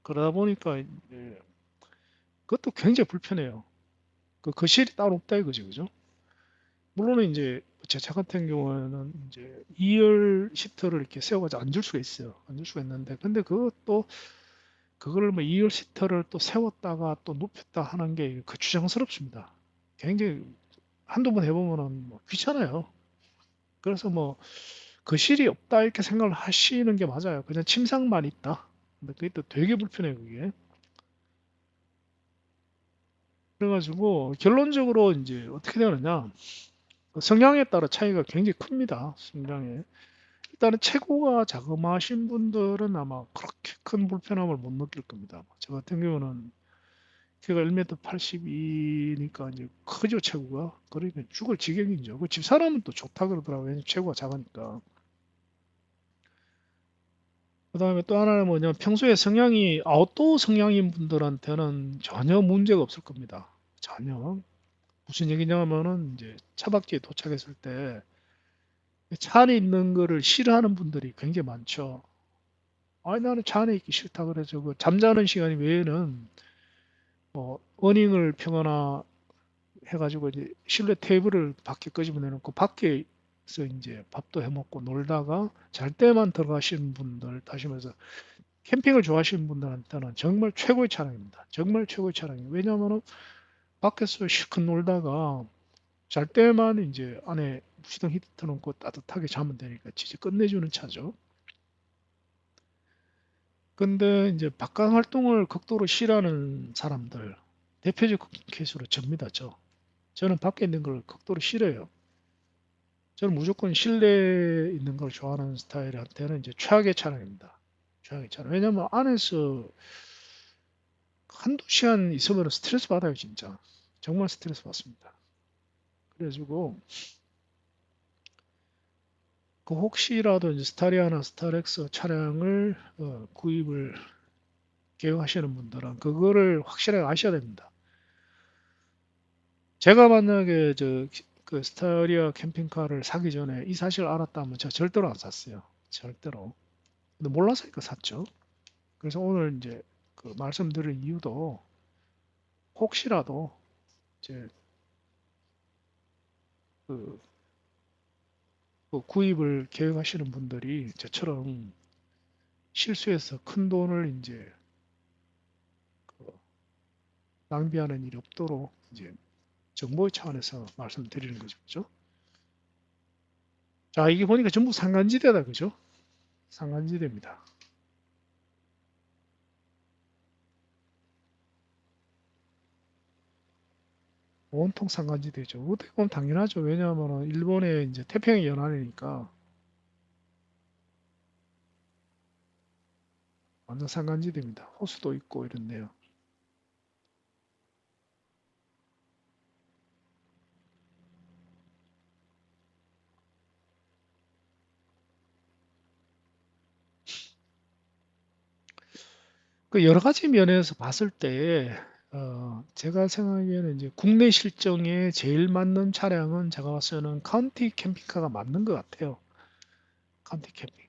그러다 보니까 이제 그것도 굉장히 불편해요. 그 거실이 따로 없다 이거죠, 그죠? 물론 이제 제 차 같은 경우에는 이제 2열 시트를 이렇게 세워가지고 앉을 수가 있어요. 앉을 수가 있는데, 근데 그것도 그걸 뭐 2열 시트를 또 세웠다가 또 눕혔다 하는 게 거추장스럽습니다. 굉장히 한두 번 해보면은 뭐 귀찮아요. 그래서 뭐 거실이 없다 이렇게 생각을 하시는 게 맞아요. 그냥 침상만 있다. 근데 그게 또 되게 불편해요, 그게. 그래가지고 결론적으로 이제 어떻게 되느냐. 그 성향에 따라 차이가 굉장히 큽니다. 성향에. 일단은 체구가 자그마하신 분들은 아마 그렇게 큰 불편함을 못 느낄 겁니다. 저 같은 경우는 키가 1m 82니까 이제 크죠, 체구가. 그러니까 죽을 지경이죠. 그 집사람은 또 좋다 그러더라고요. 왜냐면 체구가 작으니까. 그 다음에 또 하나는 뭐냐면 평소에 성향이 아웃도어 성향인 분들한테는 전혀 문제가 없을 겁니다. 전혀. 무슨 얘기냐면은 이제 차박지에 도착했을 때 차 안에 있는 거를 싫어하는 분들이 굉장히 많죠. 아니 나는 차 안에 있기 싫다 그래서 그 잠자는 시간 외에는 뭐 어닝을 펴거나 해가지고 이제 실내 테이블을 밖에 끄집어 내놓고 밖에서 이제 밥도 해 먹고 놀다가 잘 때만 들어가시는 분들 다시 말해서 캠핑을 좋아하시는 분들한테는 정말 최고의 차량입니다. 정말 최고의 차량이에요. 왜냐하면 밖에서 실컷 놀다가 잘 때만 이제 안에 무시동 히터 틀어놓고 따뜻하게 자면 되니까 진짜 끝내주는 차죠. 근데 이제 바깥 활동을 극도로 싫어하는 사람들, 대표적 케이스로 접니다. 저는 밖에 있는 걸 극도로 싫어해요. 저는 무조건 실내에 있는 걸 좋아하는 스타일한테는 이제 최악의 차량입니다. 최악의 차량. 왜냐면 안에서 한두 시간 있으면 스트레스 받아요, 진짜. 정말 스트레스 받습니다. 그래가지고, 그 혹시라도 이제 스타리아나 스타렉스 차량을 구입을 계획하시는 분들은 그거를 확실하게 아셔야 됩니다. 제가 만약에 그 스타리아 캠핑카를 사기 전에 이 사실을 알았다면 제가 절대로 안 샀어요. 절대로. 근데 몰라서니까 샀죠. 그래서 오늘 이제 그 말씀드릴 이유도 혹시라도 이제 그, 그 구입을 계획하시는 분들이 저처럼 실수해서 큰 돈을 이제 그 낭비하는 일이 없도록 이제 정보의 차원에서 말씀드리는 거죠. 그죠? 자, 이게 보니까 전부 산간지대다. 그죠? 산간지대입니다. 온통 산간지대죠. 어떻게 보면 당연하죠. 왜냐하면 일본의 이제 태평양 연안이니까 완전 산간지대입니다. 호수도 있고 이런데요. 그 여러 가지 면에서 봤을 때 제가 생각하기에는 이제 국내 실정에 제일 맞는 차량은 제가 봤을 때는 카운티 캠핑카가 맞는 것 같아요. 카운티 캠핑.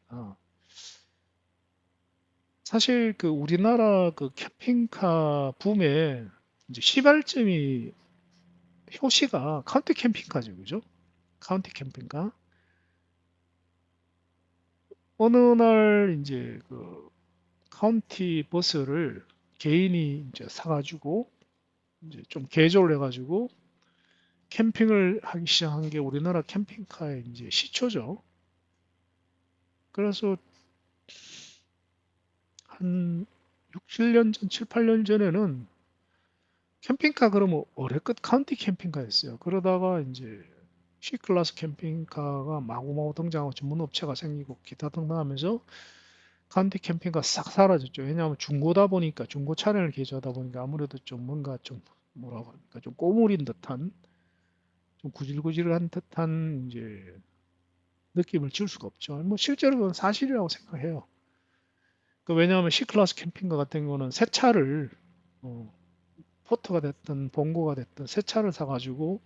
사실 그 우리나라 그 캠핑카 붐의 이제 시발점이 효시가 카운티 캠핑카죠, 그죠? 카운티 캠핑카. 어느 날 이제 그 카운티 버스를 개인이 이제 사가지고 이제 좀 개조를 해가지고 캠핑을 하기 시작한 게 우리나라 캠핑카의 이제 시초죠. 그래서 한 6, 7년 전, 7, 8년 전에는 캠핑카 그러면 어레끝 카운티 캠핑카였어요. 그러다가 이제 C클래스 캠핑카가 마구마구 등장하고 전문 업체가 생기고 기타 등등하면서 카운티 캠핑카 싹 사라졌죠. 왜냐하면 중고다 보니까 중고 차량을 개조하다 보니까 아무래도 좀 뭔가 좀 뭐라고 합니까? 좀 꼬물인 듯한 좀 구질구질한 듯한 이제 느낌을 지울 수가 없죠. 뭐 실제로 그건 사실이라고 생각해요. 그 왜냐하면 C클래스 캠핑카 같은 거는 새 차를 어, 포터가 됐든 봉고가 됐든 새 차를 사가지고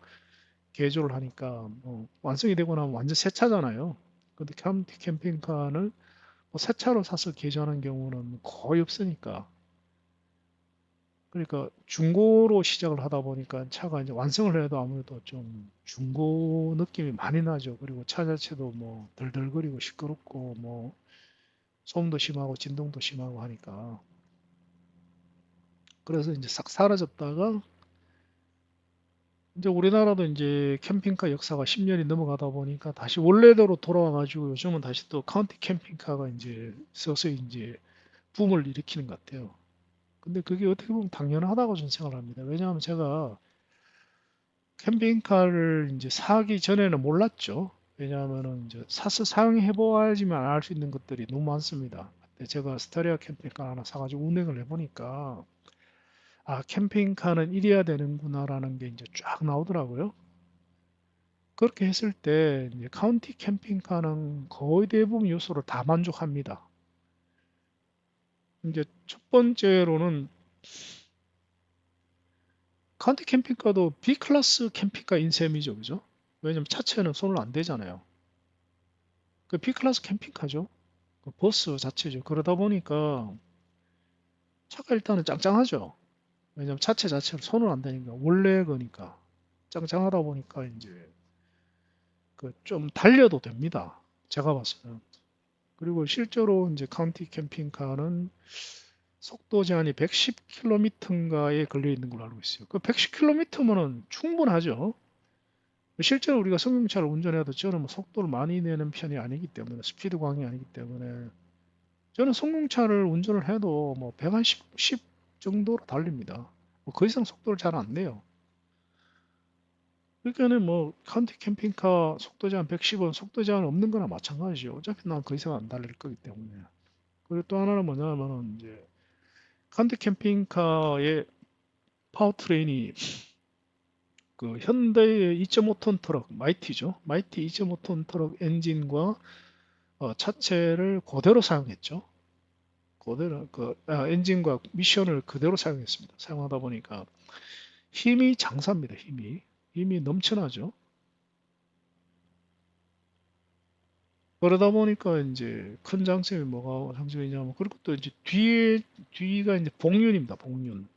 개조를 하니까 뭐 완성이 되고 나면 완전 새 차잖아요. 근데 카운티 캠핑카는 뭐새 차로 사서 개조하는 경우는 거의 없으니까. 그러니까 중고로 시작을 하다 보니까 차가 이제 완성을 해도 아무래도 좀 중고 느낌이 많이 나죠. 그리고 차 자체도 뭐 덜덜거리고 시끄럽고 뭐 소음도 심하고 진동도 심하고 하니까. 그래서 이제 싹 사라졌다가 이제 우리나라도 이제 캠핑카 역사가 10년이 넘어가다 보니까 다시 원래대로 돌아와가지고 요즘은 다시 또 카운티 캠핑카가 이제 서서히 이제 붐을 일으키는 것 같아요. 근데 그게 어떻게 보면 당연하다고 저는 생각을 합니다. 왜냐하면 제가 캠핑카를 이제 사기 전에는 몰랐죠. 왜냐하면은 이제 사서 사용해 봐야지만 알 수 있는 것들이 너무 많습니다. 근데 제가 스타리아 캠핑카 하나 사가지고 운행을 해보니까 아, 캠핑카는 이래야 되는구나라는 게 이제 쫙 나오더라고요. 그렇게 했을 때 이제 카운티 캠핑카는 거의 대부분 요소를 다 만족합니다. 이제 첫 번째로는 카운티 캠핑카도 B클래스 캠핑카인 셈이죠, 그죠? 왜냐면 차체는 손을 안 대잖아요. 그 B클래스 캠핑카죠. 그 버스 자체죠. 그러다 보니까 차가 일단은 짱짱하죠. 왜냐면 차체 자체를 손을 안 대니까 원래 거니까 짱짱하다 보니까 이제 그 좀 달려도 됩니다. 제가 봤을 때는. 그리고 실제로 이제 카운티 캠핑카는 속도 제한이 110km인가에 걸려 있는 걸로 알고 있어요. 그 110km면은 충분하죠. 실제로 우리가 승용차를 운전해도 저는 뭐 속도를 많이 내는 편이 아니기 때문에 스피드 광이 아니기 때문에 저는 승용차를 운전을 해도 뭐 110 정도로 달립니다. 뭐그 이상 속도를 잘 안 내요. 그러니까는 뭐 카운티 캠핑카 속도 제한 110은 속도 제한 없는 거나 마찬가지죠. 어차피 난 그 이상 안 달릴 거기 때문에. 그리고 또 하나는 뭐냐면은 이제 카운티 캠핑카의 파워트레인이 그 현대의 2.5톤 트럭 마이티죠. 마이티 2.5톤 트럭 엔진과 차체를 그대로 사용했죠. 그대로 엔진과 미션을 그대로 사용했습니다. 사용하다 보니까 힘이 장사입니다. 힘이 넘쳐나죠. 그러다 보니까 이제 큰 장점이 뭐가 장점이냐면 그리고 또 이제 뒤가 이제 복륜입니다. 복륜.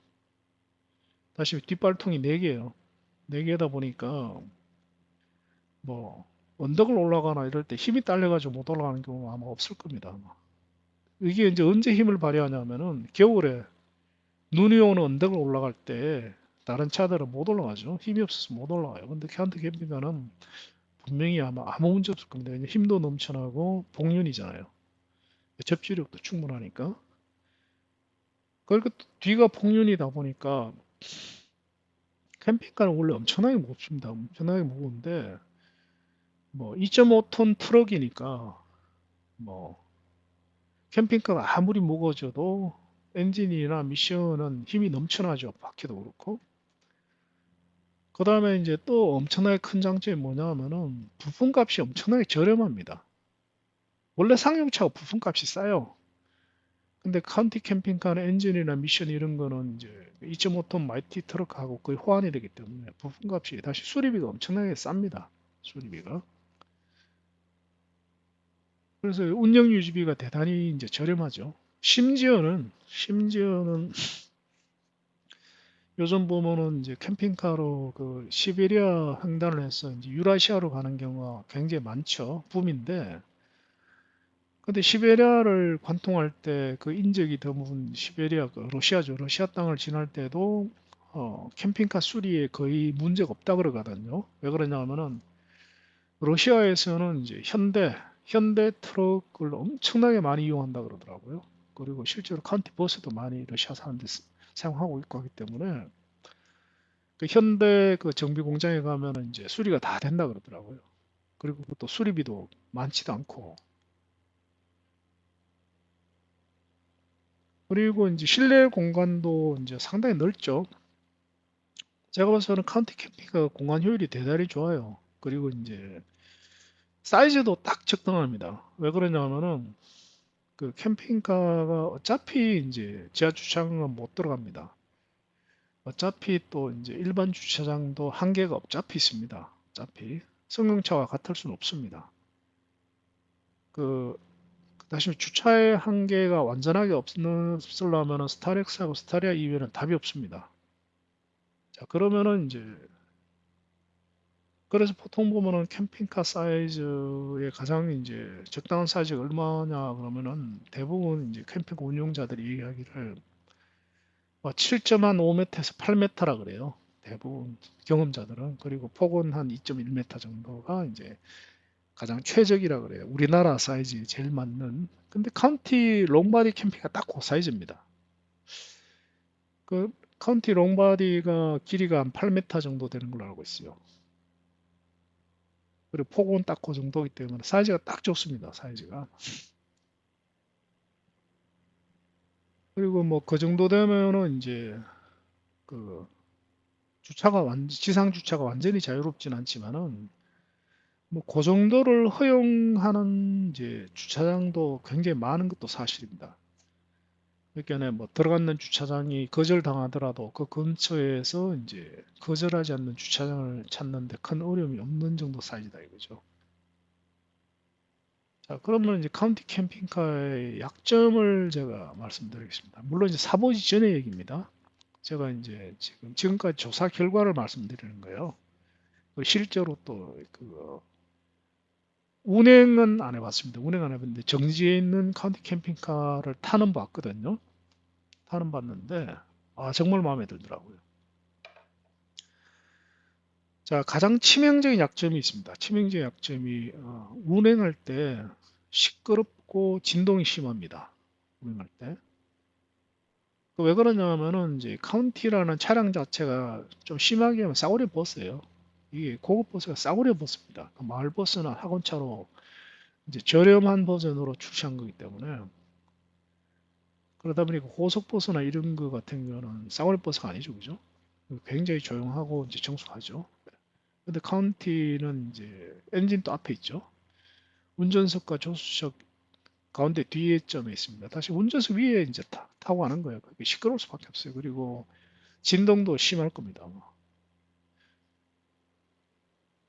다시 뒷발통이 4개예요. 4개다 보니까 뭐 언덕을 올라가나 이럴 때 힘이 딸려가지고 못 올라가는 경우가 아마 없을 겁니다. 아마. 이게 이제 언제 힘을 발휘하냐면은 겨울에 눈이 오는 언덕을 올라갈 때 다른 차들은 못 올라가죠. 힘이 없어서 못 올라가요. 근데 칸트 캠핑카는 분명히 아무 문제 없을 겁니다. 힘도 넘쳐나고 복륜이잖아요. 접지력도 충분하니까. 그리고 또 뒤가 복륜이다 보니까 캠핑카는 원래 엄청나게 무겁습니다. 엄청나게 무거운데 뭐 2.5톤 트럭이니까 뭐 캠핑카가 아무리 무거워져도 엔진이나 미션은 힘이 넘쳐나죠. 바퀴도 그렇고. 그 다음에 이제 또 엄청나게 큰 장점이 뭐냐면은 부품값이 엄청나게 저렴합니다. 원래 상용차가 부품값이 싸요. 근데 카운티 캠핑카는 엔진이나 미션 이런 거는 이제 2.5톤 마이티 트럭하고 거의 호환이 되기 때문에 부품값이 다시 수리비가 엄청나게 쌉니다. 수리비가. 그래서 운영 유지비가 대단히 이제 저렴하죠. 심지어는 요즘 보면은 이제 캠핑카로 그 시베리아 횡단을 해서 이제 유라시아로 가는 경우가 굉장히 많죠. 붐인데. 근데 시베리아를 관통할 때 그 인적이 드문 시베리아, 그 러시아죠. 러시아 땅을 지날 때도 캠핑카 수리에 거의 문제가 없다 그러거든요. 왜 그러냐면은 러시아에서는 이제 현대 트럭을 엄청나게 많이 이용한다 그러더라고요. 그리고 실제로 카운티 버스도 많이 러시아 사람들이 사용하고 있고 하기 때문에 그 현대 그 정비 공장에 가면은 이제 수리가 다 된다 그러더라고요. 그리고 또 수리비도 많지도 않고. 그리고 이제 실내 공간도 이제 상당히 넓죠. 제가 봐서는 카운티 캠핑카 공간 효율이 대단히 좋아요. 그리고 이제 사이즈도 딱 적당합니다. 왜 그러냐면은 그 캠핑카가 어차피 이제 지하 주차장은 못 들어갑니다. 어차피 또 이제 일반 주차장도 한계가 어차피 있습니다. 어차피 승용차와 같을 수는 없습니다. 그 다시 주차의 한계가 완전하게 없으려면 스타렉스하고 스타리아 이외에는 답이 없습니다. 자, 그러면은 이제 그래서 보통 보면은 캠핑카 사이즈의 가장 이제 적당한 사이즈가 얼마냐 그러면은 대부분 이제 캠핑카 운용자들이 얘기하기를 7.5m에서 8m라 그래요. 대부분 경험자들은. 그리고 폭은 한 2.1m 정도가 이제 가장 최적이라 그래요. 우리나라 사이즈에 제일 맞는. 근데 카운티 롱바디 캠핑가 딱 그 사이즈입니다. 그 카운티 롱바디가 길이가 한 8m 정도 되는 걸로 알고 있어요. 그리고 폭은 딱 그 정도이기 때문에 사이즈가 딱 좋습니다. 사이즈가. 그리고 뭐 그 정도 되면은 이제 그 지상 주차가 완전히 자유롭진 않지만은 뭐 그 정도를 허용하는 이제 주차장도 굉장히 많은 것도 사실입니다. 그러니까 뭐 들어가는 주차장이 거절당하더라도 그 근처에서 이제 거절하지 않는 주차장을 찾는데 큰 어려움이 없는 정도 사이즈다 이거죠. 자, 그러면 이제 카운티 캠핑카의 약점을 제가 말씀드리겠습니다. 물론 이제 사보지 전의 얘기입니다. 제가 이제 지금까지 조사 결과를 말씀드리는 거예요. 실제로 또 운행은 안 해봤습니다. 운행 안 해봤는데 정지해 있는 카운티 캠핑카를 타는 봤거든요. 타는 봤는데 정말 마음에 들더라고요. 자, 가장 치명적인 약점이 있습니다. 치명적인 약점이 운행할 때 시끄럽고 진동이 심합니다. 운행할 때. 왜 그러냐면은 이제 카운티라는 차량 자체가 좀 심하게 하면 싸구려 버스예요. 이게 고급 버스가 싸구려 버스입니다. 그 마을 버스나 학원차로 이제 저렴한 버전으로 출시한 거기 때문에 그러다 보니까 고속버스나 이런 거 같은 경우는 싸구려 버스가 아니죠, 그죠? 굉장히 조용하고 이제 정숙하죠. 근데 카운티는 이제 엔진도 앞에 있죠. 운전석과 조수석 가운데 뒤에 점에 있습니다. 다시 운전석 위에 이제 타고 가는 거예요. 그게 시끄러울 수밖에 없어요. 그리고 진동도 심할 겁니다. 아마.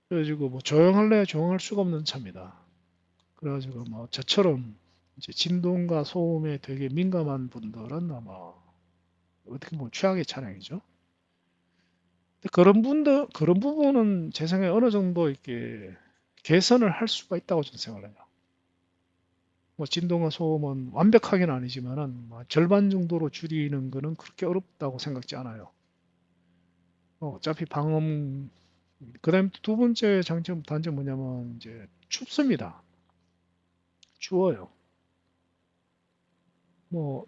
그래가지고 뭐 조용할래 조용할 수가 없는 차입니다. 그래가지고 뭐 저처럼 이제 진동과 소음에 되게 민감한 분들은 아마 어떻게 보면 최악의 차량이죠. 근데 그런 부분은 제 생각에 어느 정도 이렇게 개선을 할 수가 있다고 저는 생각을 해요. 뭐 진동과 소음은 완벽하게는 아니지만은 뭐 절반 정도로 줄이는 거는 그렇게 어렵다고 생각지 않아요. 어차피 방음, 그다음 두 번째 장점, 단점 뭐냐면 이제 춥습니다. 추워요. 뭐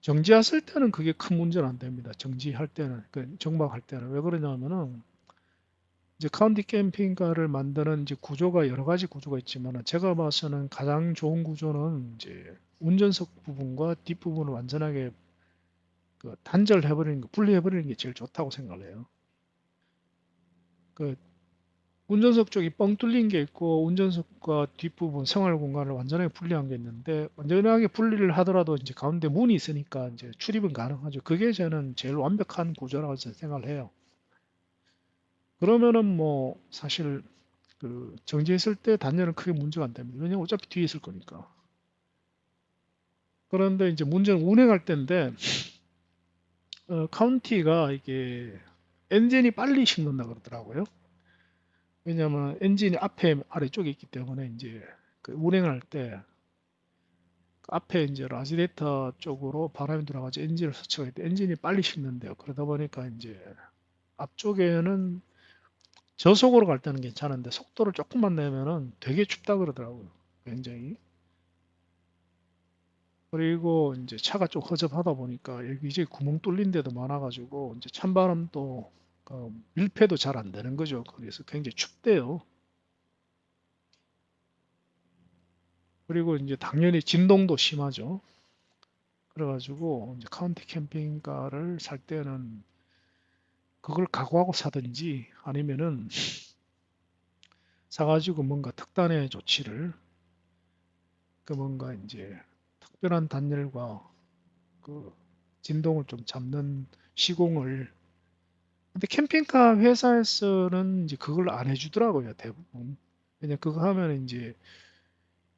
정지했을 때는 그게 큰 문제는 안 됩니다. 정지할 때는, 정박할 때는. 왜 그러냐면은 이제 카운티 캠핑카를 만드는 이제 구조가 여러 가지 구조가 있지만 제가 봐서는 가장 좋은 구조는 이제 운전석 부분과 뒷부분을 완전하게 단절해버리는 거, 분리해버리는 게 제일 좋다고 생각을 해요. 그 운전석 쪽이 뻥 뚫린 게 있고 운전석과 뒷부분 생활 공간을 완전하게 분리한 게 있는데 완전하게 분리를 하더라도 이제 가운데 문이 있으니까 이제 출입은 가능하죠. 그게 저는 제일 완벽한 구조라고 저는 생각을 해요. 그러면은 뭐 사실 정지했을 때 단열은 크게 문제가 안 됩니다. 왜냐면 어차피 뒤에 있을 거니까. 그런데 이제 문제는 운행할 때인데 카운티가 이게 엔진이 빨리 식는다 그러더라고요. 왜냐하면 엔진이 앞에 아래쪽에 있기 때문에 이제 운행할 때 앞에 이제 라지데이터 쪽으로 바람이 들어가서 엔진을 스쳐갈 때 엔진이 빨리 식는데요. 그러다 보니까 이제 앞쪽에는 저속으로 갈 때는 괜찮은데 속도를 조금만 내면은 되게 춥다 그러더라고요. 굉장히. 그리고 이제 차가 좀 허접하다 보니까 여기 이제 구멍 뚫린 데도 많아가지고 이제 찬바람도 밀폐도 잘 안 되는 거죠. 그래서 굉장히 춥대요. 그리고 이제 당연히 진동도 심하죠. 그래가지고 이제 카운티 캠핑카를 살 때는 그걸 각오하고 사든지 아니면은 사가지고 뭔가 특단의 조치를 뭔가 이제 특별한 단열과 그 진동을 좀 잡는 시공을 근데 캠핑카 회사에서는 이제 그걸 안 해주더라고요 대부분 왜냐 그거 하면 이제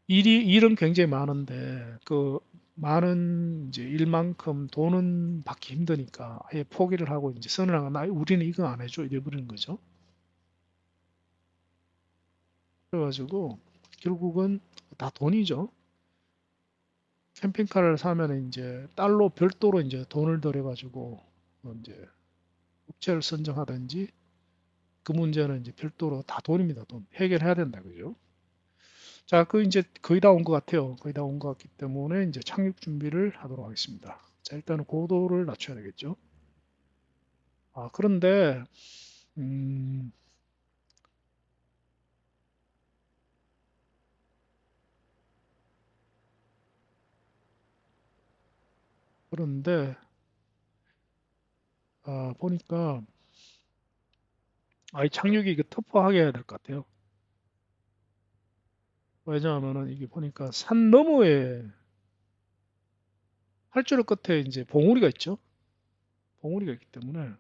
일은 굉장히 많은데 그 많은 이제 일만큼 돈은 받기 힘드니까 아예 포기를 하고 이제 선언하고 나 우리는 이거 안 해줘 이래버리는 거죠. 그래가지고 결국은 다 돈이죠. 캠핑카를 사면 이제 딸로 별도로 이제 돈을 들여가지고 이제 업체를 선정하든지 그 문제는 이제 별도로 다 돈입니다. 돈 해결해야 된다 그죠? 자, 그 이제 거의 다 온 것 같아요. 거의 다 온 것 같기 때문에 이제 착륙 준비를 하도록 하겠습니다. 자, 일단은 고도를 낮춰야 되겠죠. 그런데 음, 그런데 보니까 이 착륙이 이게 터프하게 해야 될 것 같아요. 왜냐하면은 이게 보니까 산 너머에 활주로 끝에 이제 봉우리가 있죠. 봉우리가 있기 때문에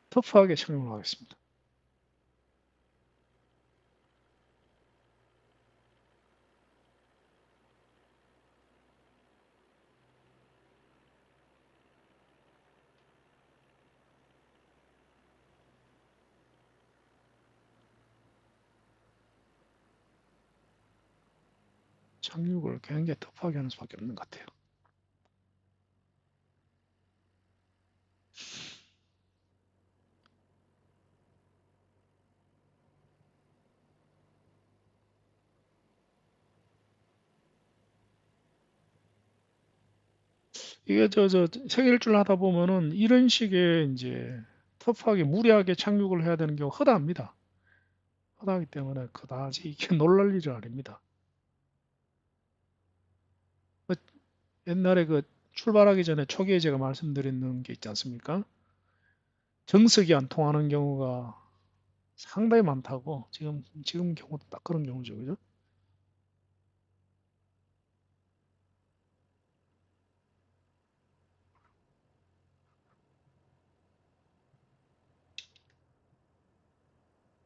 터프하게 착륙을 하겠습니다. 착륙을 굉장히 터프하게 하는 수밖에 없는 것 같아요. 이게 세계 일주를 하다 보면은 이런 식의 이제 터프하게 무리하게 착륙을 해야 되는 경우 허다합니다. 허다하기 때문에 그다지 이게 놀랄 일이 아닙니다. 그 옛날에 그 출발하기 전에 초기에 제가 말씀드리는 게 있지 않습니까? 정석이 안 통하는 경우가 상당히 많다고 지금 경우도 딱 그런 경우죠, 그죠?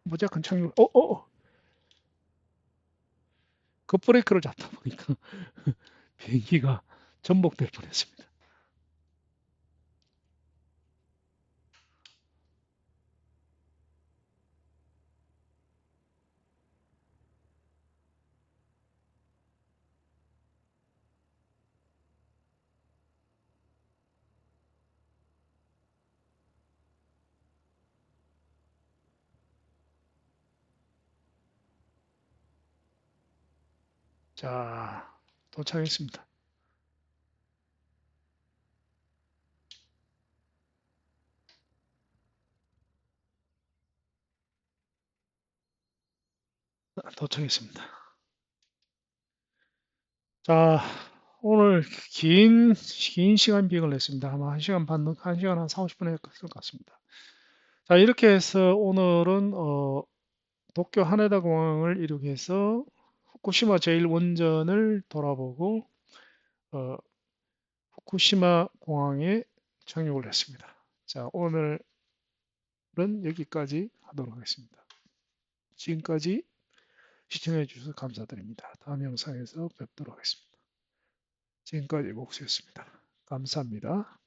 무조건 착륙, 급브레이크를 잡다 보니까 비행기가 전복될 뻔했습니다. 자, 도착했습니다. 도착했습니다. 자, 오늘 긴 시간 비행을 했습니다. 아마 1시간 반, 1시간 한 4, 50분 했을 것 같습니다. 자, 이렇게 해서 오늘은 도쿄 하네다 공항을 이륙해서 후쿠시마 제1원전을 돌아보고 어, 후쿠시마 공항에 착륙을 했습니다. 자, 오늘은 여기까지 하도록 하겠습니다. 지금까지 시청해 주셔서 감사드립니다. 다음 영상에서 뵙도록 하겠습니다. 지금까지 목수였습니다. 감사합니다.